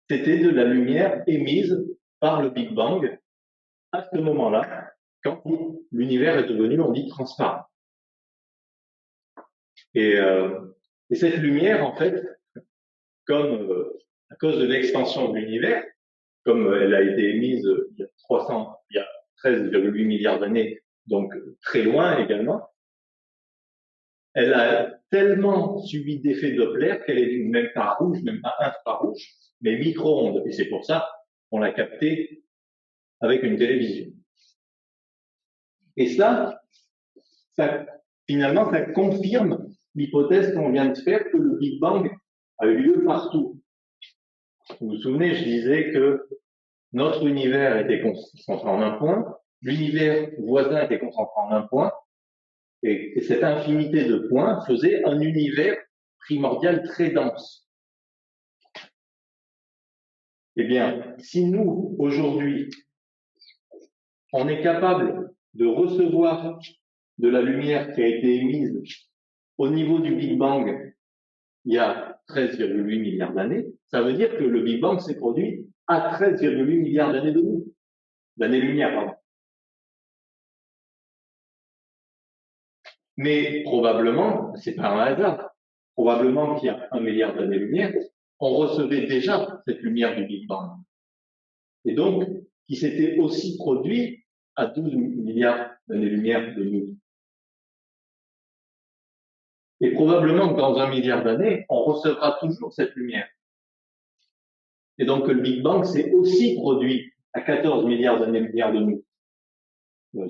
Speaker 2: c'était de la lumière émise par le Big Bang à ce moment-là, quand l'univers est devenu, on dit, transparent. Et cette lumière, en fait, comme à cause de l'expansion de l'univers, comme elle a été émise il y a 13,8 milliards d'années, donc très loin également, elle a tellement subi d'effet Doppler qu'elle est même pas rouge, même pas infrarouge, mais micro-ondes. Et c'est pour ça qu'on l'a captée avec une télévision. Et ça, finalement, ça confirme l'hypothèse qu'on vient de faire que le Big Bang a eu lieu partout. Vous vous souvenez, je disais que notre univers était concentré en un point, l'univers voisin était concentré en un point, et cette infinité de points faisait un univers primordial très dense. Eh bien, si nous, aujourd'hui, on est capable de recevoir de la lumière qui a été émise au niveau du Big Bang il y a 13,8 milliards d'années, ça veut dire que le Big Bang s'est produit à 13,8 milliards d'années de nous, d'années-lumière, pardon. Mais probablement, c'est pas un hasard, probablement qu'il y a 1 milliard d'années-lumière, on recevait déjà cette lumière du Big Bang. Et donc, qui s'était aussi produit à 12 milliards d'années-lumière de nous. Et probablement que dans 1 milliard d'années, on recevra toujours cette lumière. Et donc, le Big Bang s'est aussi produit à 14 milliards d'années-lumière de nous.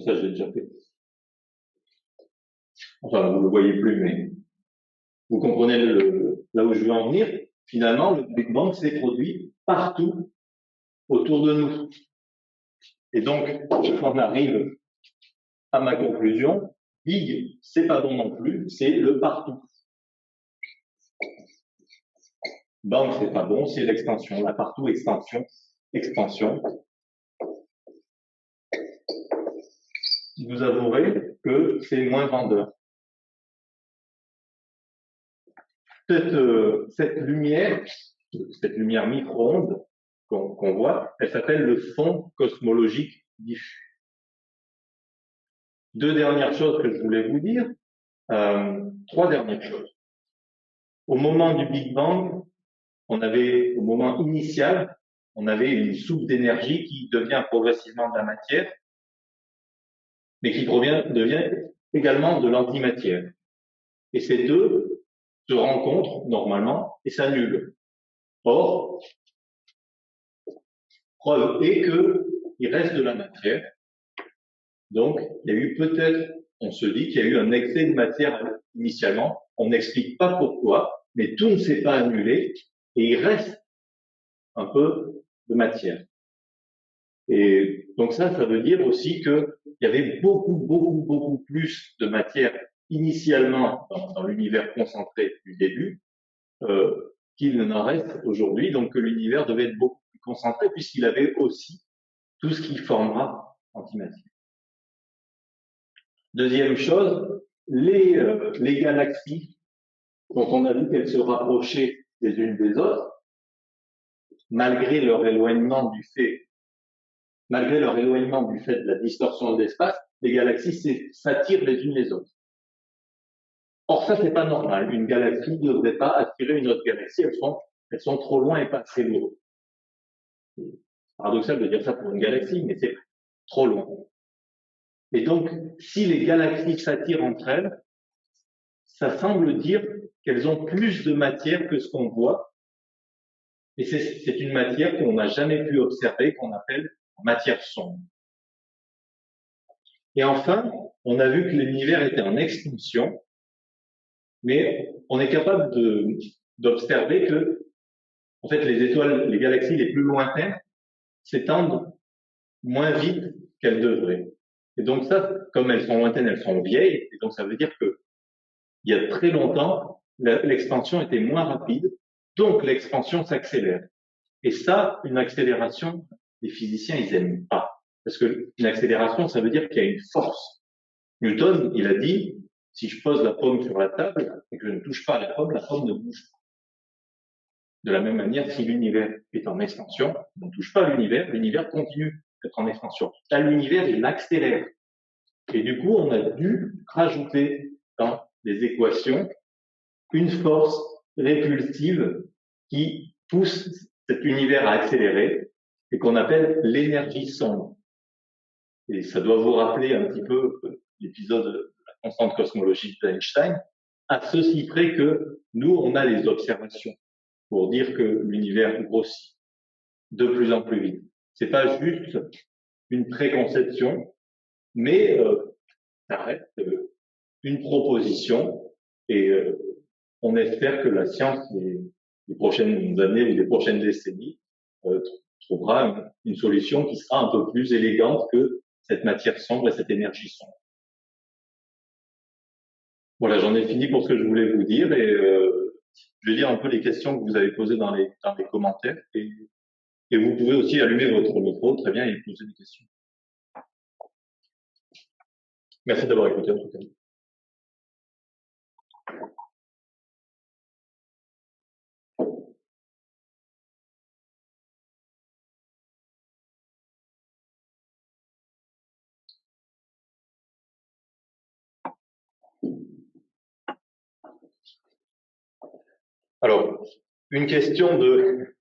Speaker 2: Ça, j'ai déjà fait. Enfin, vous ne le voyez plus, mais vous comprenez là où je veux en venir. Finalement, le Big Bang s'est produit partout autour de nous. Et donc, on arrive à ma conclusion. Big, c'est pas bon non plus, c'est le partout. Bang, c'est pas bon, c'est l'extension. Là, partout, extension, expansion. Vous avouerez que c'est moins vendeur. Cette lumière micro-ondes qu'on voit, elle s'appelle le fond cosmologique diffus. 2 dernières choses que je voulais vous dire, 3 dernières choses. Au moment du Big Bang, au moment initial, on avait une soupe d'énergie qui devient progressivement de la matière, mais qui devient également de l'antimatière. Et ces deux se rencontrent normalement et s'annulent. Or, preuve est qu'il reste de la matière. Donc, il y a eu peut-être, on se dit qu'il y a eu un excès de matière initialement. On n'explique pas pourquoi, mais tout ne s'est pas annulé et il reste un peu de matière. Et donc ça veut dire aussi qu'il y avait beaucoup plus de matière initialement dans l'univers concentré du début qu'il n'en reste aujourd'hui. Donc que l'univers devait être beaucoup plus concentré puisqu'il avait aussi tout ce qui formera antimatière. Deuxième chose, les galaxies dont on a vu qu'elles se rapprochaient les unes des autres, malgré leur éloignement du fait de la distorsion de l'espace, les galaxies s'attirent les unes les autres. Or, ça, c'est pas normal. Une galaxie ne devrait pas attirer une autre galaxie. Elles sont trop loin et pas assez lourdes. C'est paradoxal de dire ça pour une galaxie, mais c'est trop loin. Et donc, si les galaxies s'attirent entre elles, ça semble dire qu'elles ont plus de matière que ce qu'on voit. Et c'est une matière qu'on n'a jamais pu observer, qu'on appelle matière sombre. Et enfin, on a vu que l'univers était en extinction, mais on est capable d'observer que, en fait, les étoiles, les galaxies les plus lointaines s'étendent moins vite qu'elles devraient. Et donc ça, comme elles sont lointaines, elles sont vieilles, et donc ça veut dire que il y a très longtemps, l'expansion était moins rapide, donc l'expansion s'accélère. Et ça, une accélération, les physiciens, ils aiment pas. Parce que une accélération, ça veut dire qu'il y a une force. Newton, il a dit, si je pose la pomme sur la table et que je ne touche pas la pomme ne bouge pas. De la même manière, si l'univers est en expansion, on ne touche pas l'univers continue d'être en expansion. Là, l'univers, il accélère. Et du coup, on a dû rajouter dans les équations une force répulsive qui pousse cet univers à accélérer et qu'on appelle l'énergie sombre. Et ça doit vous rappeler un petit peu l'épisode de la constante cosmologique d'Einstein, à ceci près que nous, on a les observations pour dire que l'univers grossit de plus en plus vite. C'est pas juste une préconception, mais ça reste une proposition et on espère que la science des prochaines années ou des prochaines décennies trouvera une solution qui sera un peu plus élégante que cette matière sombre et cette énergie sombre. Voilà, j'en ai fini pour ce que je voulais vous dire et je vais lire un peu les questions que vous avez posées dans les commentaires et vous pouvez aussi allumer votre micro, très bien, et poser des questions. Merci d'avoir écouté en tout cas. Alors, une question de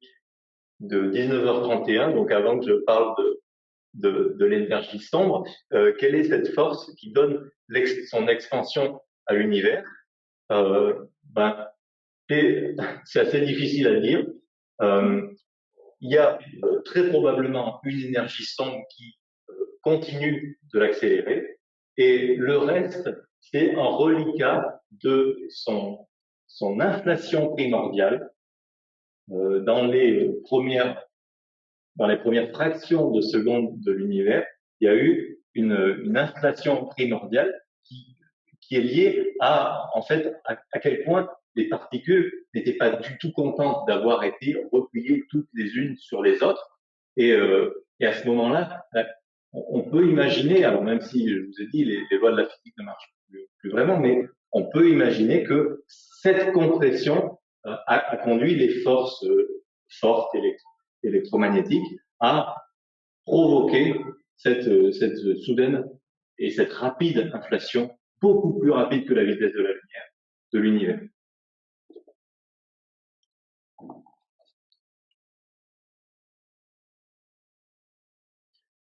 Speaker 2: 19h31, donc avant que je parle de l'énergie sombre, quelle est cette force qui donne son expansion à l'univers? C'est assez difficile à dire. Il y a très probablement une énergie sombre qui continue de l'accélérer, et le reste, c'est un reliquat de son inflation primordiale. Dans les premières fractions de seconde de l'univers, il y a eu une inflation primordiale qui est liée en fait, à quel point les particules n'étaient pas du tout contentes d'avoir été repliées toutes les unes sur les autres. Et à ce moment-là, on peut imaginer, alors même si je vous ai dit les lois de la physique ne marchent plus vraiment, mais on peut imaginer que cette compression a conduit les forces fortes électromagnétiques à provoquer cette soudaine et cette rapide inflation, beaucoup plus rapide que la vitesse de la lumière, de l'univers.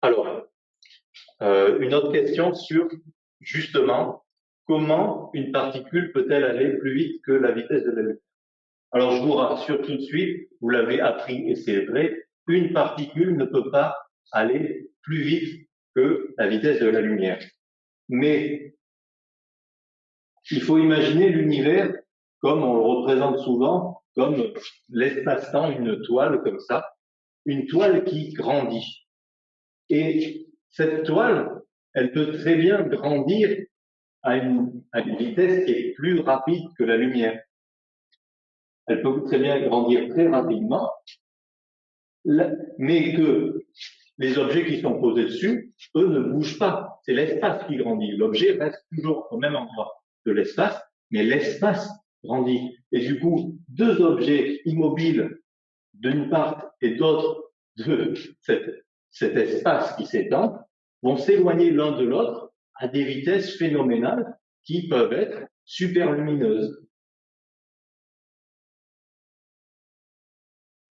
Speaker 2: Alors, une autre question sur, justement, comment une particule peut-elle aller plus vite que la vitesse de la lumière? Alors, je vous rassure tout de suite, vous l'avez appris et c'est vrai, une particule ne peut pas aller plus vite que la vitesse de la lumière. Mais il faut imaginer l'univers comme on le représente souvent, comme l'espace-temps, une toile comme ça, une toile qui grandit. Et cette toile, elle peut très bien grandir à une vitesse qui est plus rapide que la lumière. Elle peut très bien grandir très rapidement, mais que les objets qui sont posés dessus, eux, ne bougent pas. C'est l'espace qui grandit. L'objet reste toujours au même endroit de l'espace, mais l'espace grandit. Et du coup, deux objets immobiles d'une part et d'autre de cet espace qui s'étend vont s'éloigner l'un de l'autre à des vitesses phénoménales qui peuvent être super lumineuse.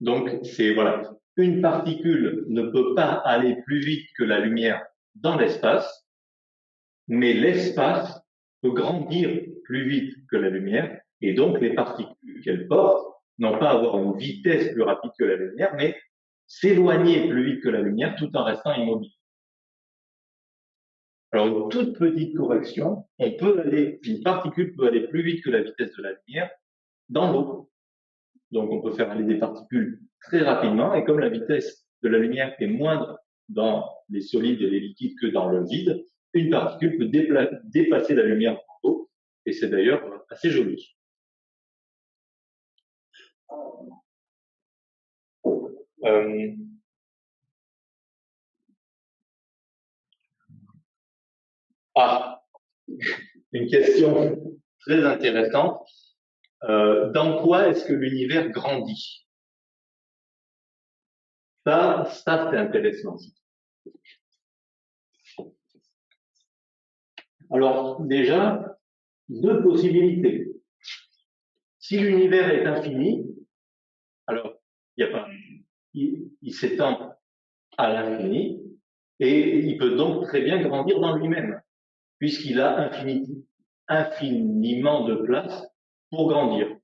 Speaker 2: Donc, c'est, voilà, une particule ne peut pas aller plus vite que la lumière dans l'espace, mais l'espace peut grandir plus vite que la lumière, et donc les particules qu'elle porte n'ont pas à avoir une vitesse plus rapide que la lumière, mais s'éloigner plus vite que la lumière tout en restant immobile. Alors, une toute petite correction, une particule peut aller plus vite que la vitesse de la lumière dans l'eau. Donc, on peut faire aller des particules très rapidement, et comme la vitesse de la lumière est moindre dans les solides et les liquides que dans le vide, une particule peut dépasser la lumière dans l'eau, et c'est d'ailleurs assez joli. Une question très intéressante. Dans quoi est-ce que l'univers grandit? Ça c'est intéressant. Alors, déjà, deux possibilités. Si l'univers est infini, alors, il s'étend à l'infini, et il peut donc très bien grandir dans lui-même, puisqu'il a infiniment de place pour grandir.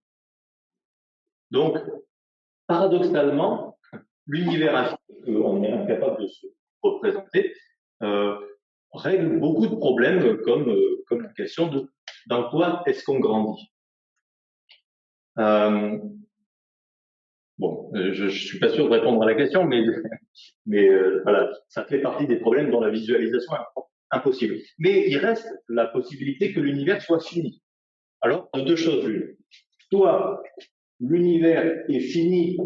Speaker 2: Donc, paradoxalement, l'univers infini, qu'on est incapable de se représenter, règle beaucoup de problèmes comme la question de dans quoi est-ce qu'on grandit. Bon, je suis pas sûr de répondre à la question, mais voilà, ça fait partie des problèmes dont la visualisation est impossible. Mais il reste la possibilité que l'univers soit fini. Alors, de deux choses l'une. Soit l'univers est fini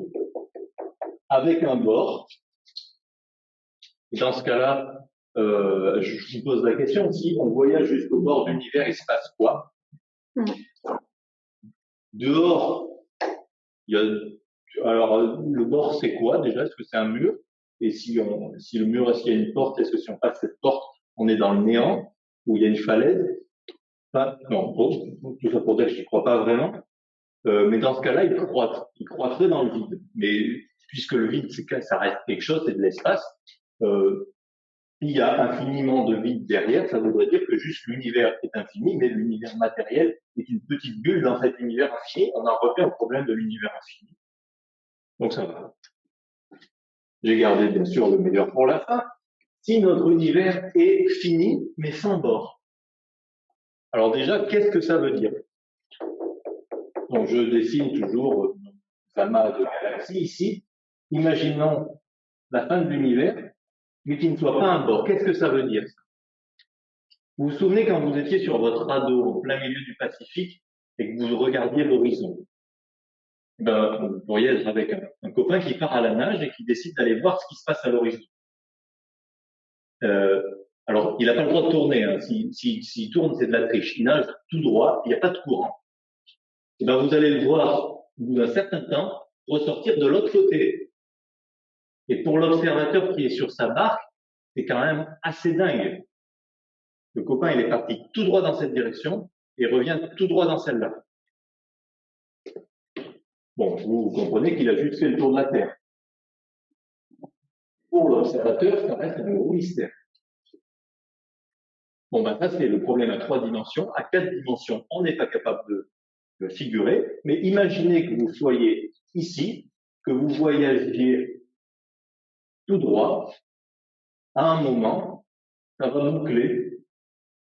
Speaker 2: avec un bord, et dans ce cas-là, je vous pose la question, si on voyage jusqu'au bord de l'univers, il se passe quoi? Dehors, alors, le bord, c'est quoi déjà? Est-ce que c'est un mur? Et si le mur, est-ce qu'il y a une porte? Est-ce que si on passe cette porte, on est dans le néant? Ou il y a une falaise? Enfin, non, bon, tout ça pour dire que je n'y crois pas vraiment. Mais dans ce cas-là, il croîtrait dans le vide. Mais puisque le vide, ça reste quelque chose, c'est de l'espace, il y a infiniment de vide derrière, ça voudrait dire que juste l'univers est infini, mais l'univers matériel est une petite bulle dans cet univers infini. On en revient au problème de l'univers infini. Donc ça va. J'ai gardé bien sûr le meilleur pour la fin. Si notre univers est fini, mais sans bord. Alors déjà, qu'est-ce que ça veut dire? Donc je dessine toujours un amas de galaxies ici. Imaginons la fin de l'univers, mais qui ne soit pas un bord. Qu'est-ce que ça veut dire? Vous vous souvenez quand vous étiez sur votre radeau au plein milieu du Pacifique et que vous regardiez l'horizon? Vous pourriez être avec un copain qui part à la nage et qui décide d'aller voir ce qui se passe à l'horizon. Alors, il n'a pas le droit de tourner. Hein. S'il tourne, c'est de la triche. Il nage tout droit, il n'y a pas de courant. Et vous allez le voir, au bout d'un certain temps, ressortir de l'autre côté. Et pour l'observateur qui est sur sa barque, c'est quand même assez dingue. Le copain, il est parti tout droit dans cette direction et revient tout droit dans celle-là. Bon, vous comprenez qu'il a juste fait le tour de la Terre. Pour l'observateur, ça reste un gros mystère. Bon, ça, c'est le problème à 3 dimensions. À 4 dimensions, on n'est pas capable de figurer. Mais imaginez que vous soyez ici, que vous voyagiez tout droit. À un moment, ça va boucler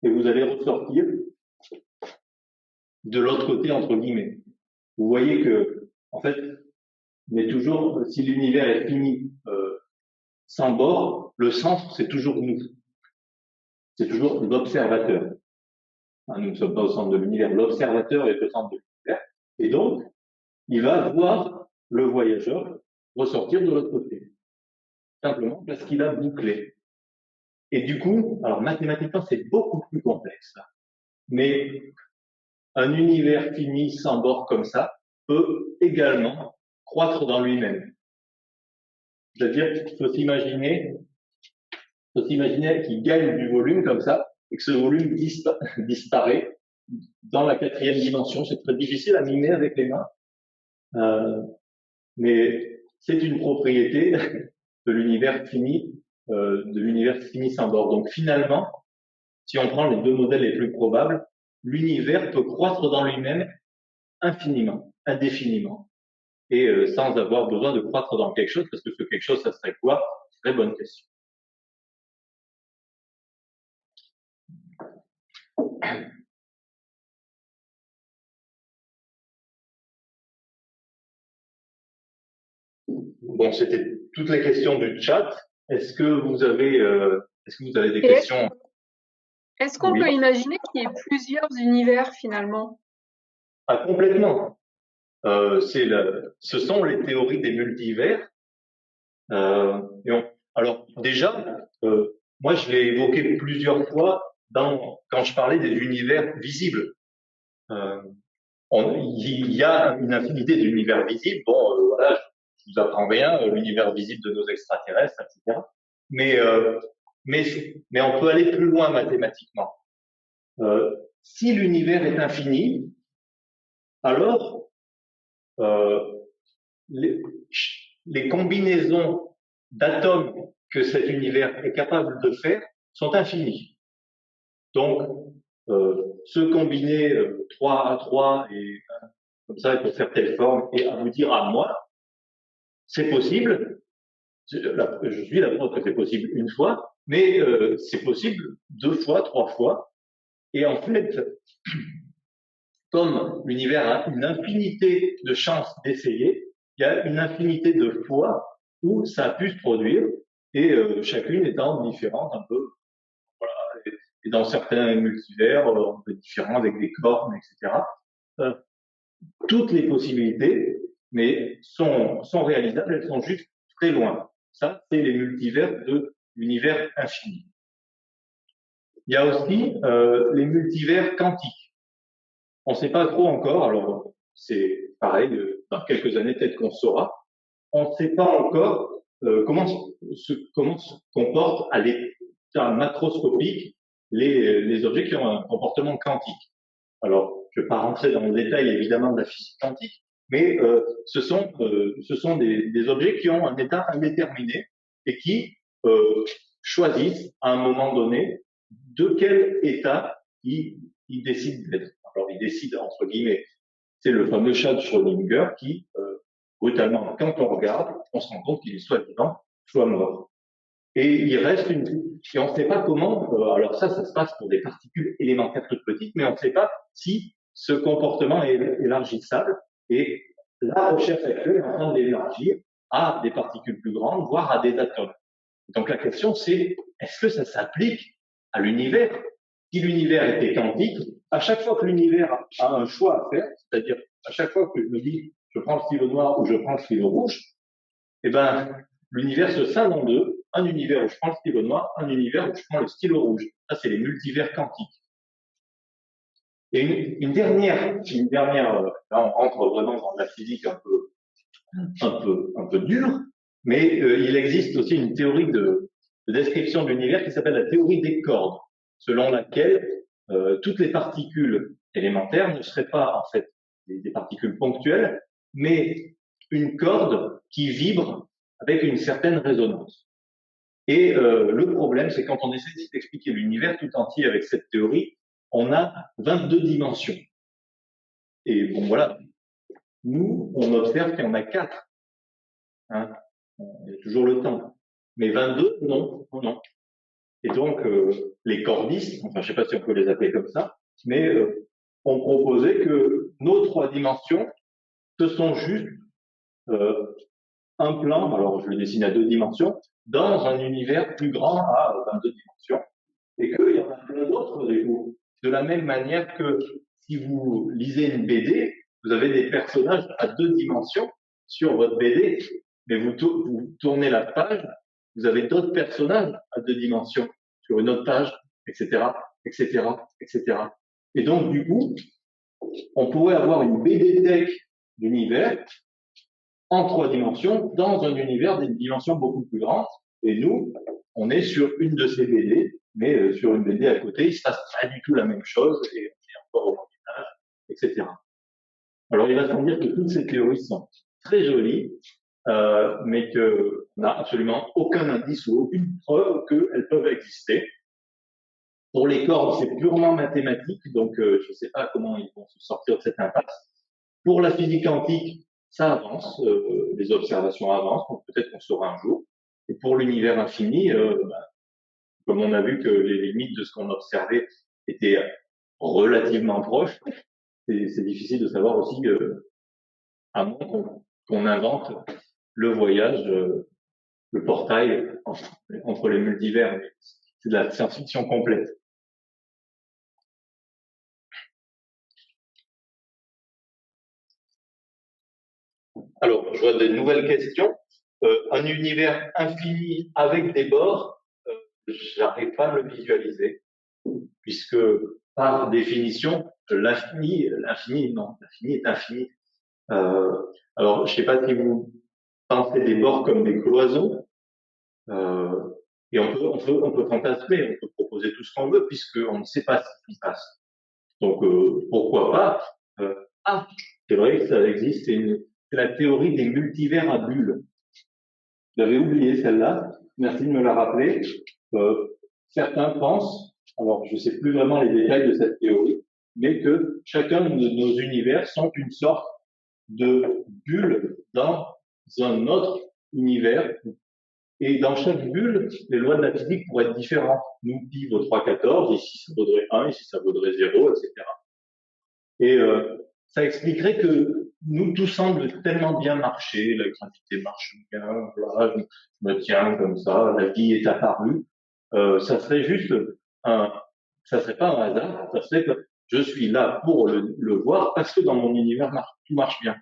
Speaker 2: et vous allez ressortir de l'autre côté, entre guillemets. Vous voyez que, en fait, mais toujours, si l'univers est fini sans bord, le centre, c'est toujours nous. C'est toujours l'observateur. Nous ne sommes pas au centre de l'univers. L'observateur est au centre de l'univers. Et donc, il va voir le voyageur ressortir de l'autre côté. Simplement parce qu'il a bouclé. Et du coup, alors mathématiquement, c'est beaucoup plus complexe. Mais un univers fini sans bord comme ça peut également croître dans lui-même. C'est-à-dire qu'il faut s'imaginer qu'il gagne du volume comme ça et que ce volume disparaît dans la 4e dimension. C'est très difficile à mimer avec les mains, mais c'est une propriété de l'univers fini sans bord. Donc finalement, si on prend les deux modèles les plus probables, l'univers peut croître dans lui-même infiniment, indéfiniment, et sans avoir besoin de croître dans quelque chose, parce que ce quelque chose, ça serait quoi? Très bonne question. Bon, c'était toutes les questions du chat. Est-ce que vous avez des questions?
Speaker 1: Est-ce qu'on peut imaginer qu'il y ait plusieurs univers finalement?
Speaker 2: Ah, complètement. Ce sont les théories des multivers. Alors déjà, moi je l'ai évoqué plusieurs fois quand je parlais des univers visibles. Il y a une infinité d'univers visibles. Bon, voilà, je vous apprends rien, l'univers visible de nos extraterrestres, etc. Mais on peut aller plus loin mathématiquement. Si l'univers est infini, alors les combinaisons d'atomes que cet univers est capable de faire sont infinies. Donc, se combiner 3 à 3 et comme ça pour faire telle forme et aboutir à moi, c'est possible. Je suis la preuve que c'est possible une fois, mais c'est possible 2 fois, 3 fois. Et en fait, comme l'univers a une infinité de chances d'essayer, il y a une infinité de fois où ça a pu se produire, et chacune étant différente un peu. Voilà. Et dans certains multivers, on peut être différent avec des cornes, etc. Toutes les possibilités, mais sont réalisables, elles sont juste très loin. Ça, c'est les multivers de l'univers infini. Il y a aussi les multivers quantiques. On ne sait pas trop encore, alors c'est pareil, dans quelques années peut-être qu'on saura. On ne sait pas encore comment se comportent à l'état macroscopique les objets qui ont un comportement quantique. Alors, je ne vais pas rentrer dans le détail évidemment de la physique quantique, mais ce sont des objets qui ont un état indéterminé et qui choisissent à un moment donné de quel état ils décident d'être. Alors, ils décident entre guillemets, c'est le fameux chat de Schrödinger qui, brutalement, quand on regarde, on se rend compte qu'il est soit vivant, soit mort. Et il reste et on ne sait pas comment, alors ça se passe pour des particules élémentaires toutes petites, mais on ne sait pas si ce comportement est élargissable, et la recherche actuelle est en train d'élargir à des particules plus grandes, voire à des atomes. Donc la question c'est, est-ce que ça s'applique à l'univers? Si l'univers était quantique, à chaque fois que l'univers a un choix à faire, c'est-à-dire à chaque fois que je me dis je prends le stylo noir ou je prends le stylo rouge, eh ben l'univers se scinde en deux, un univers où je prends le stylo noir, un univers où je prends le stylo rouge. Ça, c'est les multivers quantiques. Et une dernière, là on rentre vraiment dans la physique un peu dure, mais il existe aussi une théorie de description de l'univers qui s'appelle la théorie des cordes, selon laquelle toutes les particules élémentaires ne seraient pas en fait des particules ponctuelles, mais une corde qui vibre avec une certaine résonance. Et le problème, c'est quand on essaie d'expliquer l'univers tout entier avec cette théorie, on a 22 dimensions. Et bon, voilà, nous, on observe qu'il y en a 4. Hein, il y a toujours le temps. Mais 22, non. Et donc, les cordistes, enfin, je sais pas si on peut les appeler comme ça, mais ont proposé que nos 3 dimensions, ce sont juste un plan, alors je le dessine à 2 dimensions, dans un univers plus grand à 22 dimensions, et qu'il y en a plein d'autres de la même manière que si vous lisez une BD, vous avez des personnages à 2 dimensions sur votre BD, mais vous tournez la page, vous avez d'autres personnages à 2 dimensions sur une autre page, etc., etc., etc. Et donc, du coup, on pourrait avoir une BD tech d'univers en 3 dimensions, dans un univers d'une dimension beaucoup plus grande. Et nous, on est sur une de ces BD, mais sur une BD à côté, il se passe pas du tout la même chose, et rapport au Moyen-Âge, etc. Alors, il va sans dire que toutes ces théories sont très jolies, mais qu'on n'a absolument aucun indice ou aucune preuve qu'elles peuvent exister. Pour les cordes, c'est purement mathématique, donc je ne sais pas comment ils vont se sortir de cette impasse. Pour la physique quantique, ça avance, les observations avancent, donc peut-être qu'on saura un jour. Et pour l'univers infini, comme on a vu que les limites de ce qu'on observait étaient relativement proches, c'est difficile de savoir aussi, à moins qu'on invente le voyage, le portail entre les multivers. C'est de la science-fiction complète. Alors, je vois de nouvelles questions. Un univers infini avec des bords, j'arrive pas à le visualiser, puisque par définition, l'infini est infini. Alors, je sais pas si vous pensez des bords comme des cloisons, et on peut fantasmer, on peut proposer tout ce qu'on veut, puisqu'on ne sait pas ce qui se passe. Donc, pourquoi pas c'est vrai que ça existe, c'est la théorie des multivers à bulles. J'avais oublié celle-là, merci de me la rappeler. Certains pensent, alors je ne sais plus vraiment les détails de cette théorie, mais que chacun de nos univers sont une sorte de bulle dans un autre univers. Et dans chaque bulle, les lois de la physique pourraient être différentes. Nous, pi vaut 3,14, ici ça vaudrait 1, ici ça vaudrait 0, etc. Et ça expliquerait que nous, tout semble tellement bien marcher, la gravité marche bien, voilà, je me tiens comme ça, la vie est apparue. Ça serait juste ça serait pas un hasard, ça serait que je suis là pour le voir parce que dans mon univers, tout marche bien.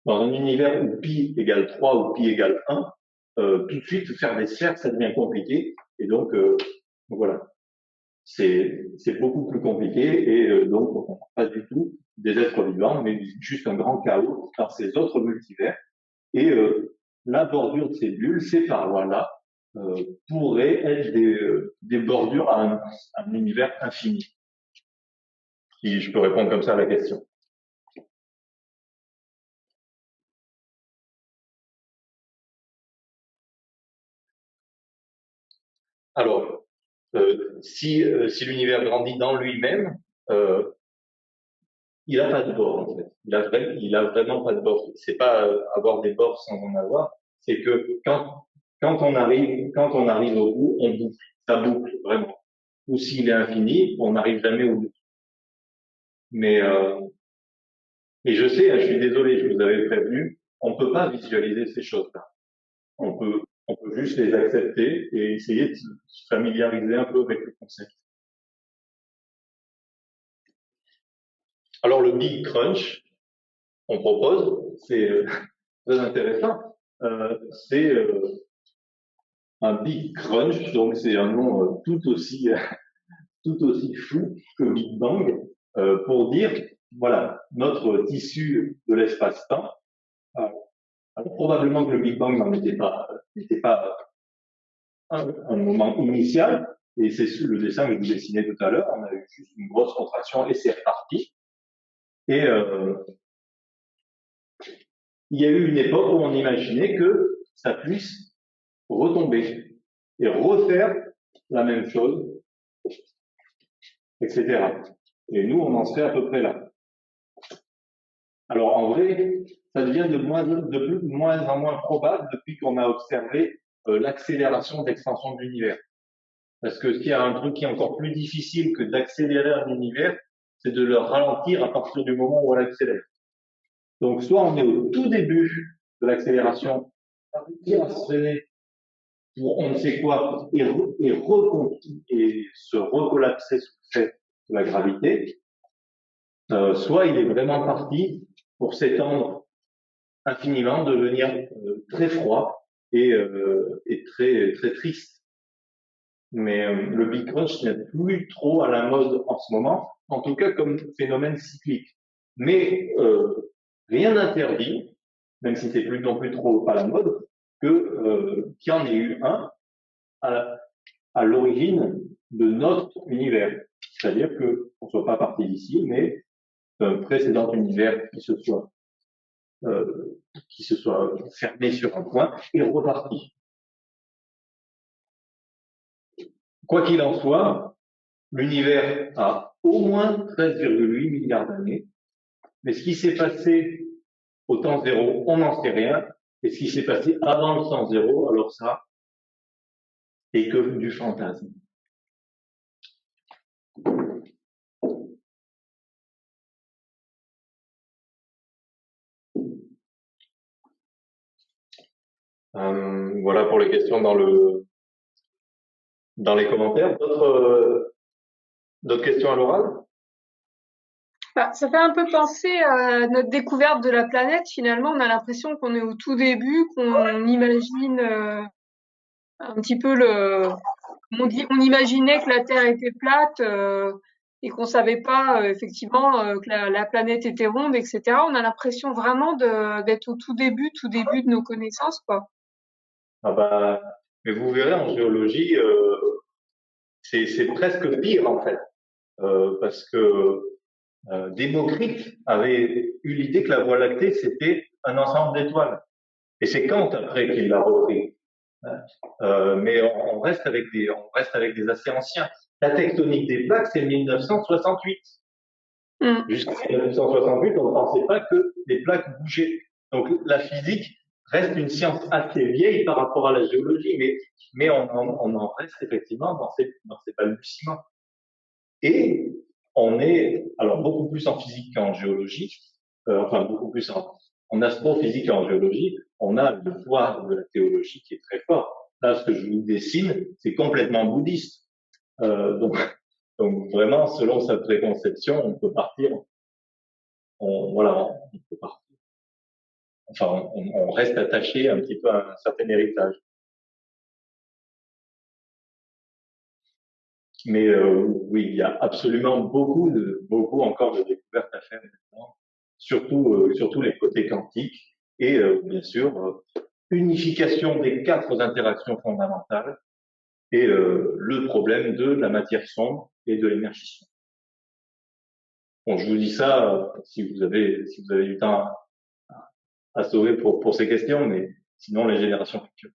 Speaker 2: Dans un univers où pi égale 3 ou pi égale 1, tout de suite, faire des cercles, ça devient compliqué. Et donc voilà. C'est beaucoup plus compliqué et donc on n'a pas du tout des êtres vivants, mais juste un grand chaos dans ces autres multivers. Et la bordure de ces bulles, ces parois-là, pourraient être des bordures à un univers infini. Si je peux répondre comme ça à la question. Alors, si l'univers grandit dans lui-même, il a pas de bord en fait. Il a vraiment pas de bord. C'est pas avoir des bords sans en avoir. C'est que quand on arrive au bout, on boucle. Ça boucle vraiment. Ou s'il est infini, on n'arrive jamais au bout. Mais et je sais, je suis désolé, je vous avais prévenu, on peut pas visualiser ces choses-là. On peut juste les accepter et essayer de se familiariser un peu avec le concept. Alors le Big Crunch, on propose, c'est très intéressant. C'est un Big Crunch, donc c'est un nom tout aussi fou que Big Bang, pour dire voilà notre tissu de l'espace-temps. Alors probablement que le Big Bang n'était pas un moment initial, et c'est le dessin que je vous dessinais tout à l'heure. On a eu juste une grosse contraction et c'est reparti. Et il y a eu une époque où on imaginait que ça puisse retomber et refaire la même chose, etc. Et nous, on en serait à peu près là. Alors en vrai, ça devient de moins en moins probable depuis qu'on a observé l'accélération d'extension de l'univers. Parce que s'il y a un truc qui est encore plus difficile que d'accélérer un univers, c'est de le ralentir à partir du moment où on accélère. Donc soit on est au tout début de l'accélération, à se freiner pour on ne sait quoi et se recollapser sous le fait de la gravité, soit il est vraiment parti pour s'étendre infiniment, devenir très froid et très très triste. Mais le Big Crunch n'est plus trop à la mode en ce moment, en tout cas comme phénomène cyclique. Mais rien n'interdit, même si c'est plus non plus trop à la mode, qu'il y en ait eu un à l'origine de notre univers. C'est-à-dire que on soit pas parti d'ici, mais un précédent univers qui se soit fermé sur un point et reparti. Quoi qu'il en soit, l'univers a au moins 13,8 milliards d'années, mais ce qui s'est passé au temps zéro, on n'en sait rien, et ce qui s'est passé avant le temps zéro, alors ça, est que du fantasme. Voilà pour les questions dans les commentaires. D'autres questions à l'oral?
Speaker 1: Bah, ça fait un peu penser à notre découverte de la planète. Finalement, on a l'impression qu'on est au tout début, qu'on imagine un petit peu on imaginait que la Terre était plate et qu'on savait pas effectivement que la planète était ronde, etc. On a l'impression vraiment d'être au tout début de nos connaissances, quoi.
Speaker 2: Ah bah, mais vous verrez en géologie, c'est presque pire en fait, parce que Démocrite avait eu l'idée que la Voie lactée c'était un ensemble d'étoiles, et c'est Kant après qu'il l'a repris. Mais on reste avec des assez anciens. La tectonique des plaques, c'est 1968. Jusqu'en 1968, on ne pensait pas que les plaques bougeaient. Donc la physique reste une science assez vieille par rapport à la géologie, mais on en reste effectivement dans ces balbutiements. Et on est alors beaucoup plus en physique qu'en géologie, enfin beaucoup plus en astrophysique qu'en géologie. On a le poids de la théologie qui est très fort. Là, ce que je vous dessine, c'est complètement bouddhiste. Donc vraiment, selon sa préconception, on peut partir. On peut partir. Enfin, on reste attaché un petit peu à un certain héritage. Mais oui, il y a absolument beaucoup encore de découvertes à faire maintenant, surtout les côtés quantiques et bien sûr unification des 4 interactions fondamentales et le problème de la matière sombre et de l'énergie sombre. Bon, je vous dis ça si vous avez du temps à sauver pour ces questions, mais sinon les générations futures.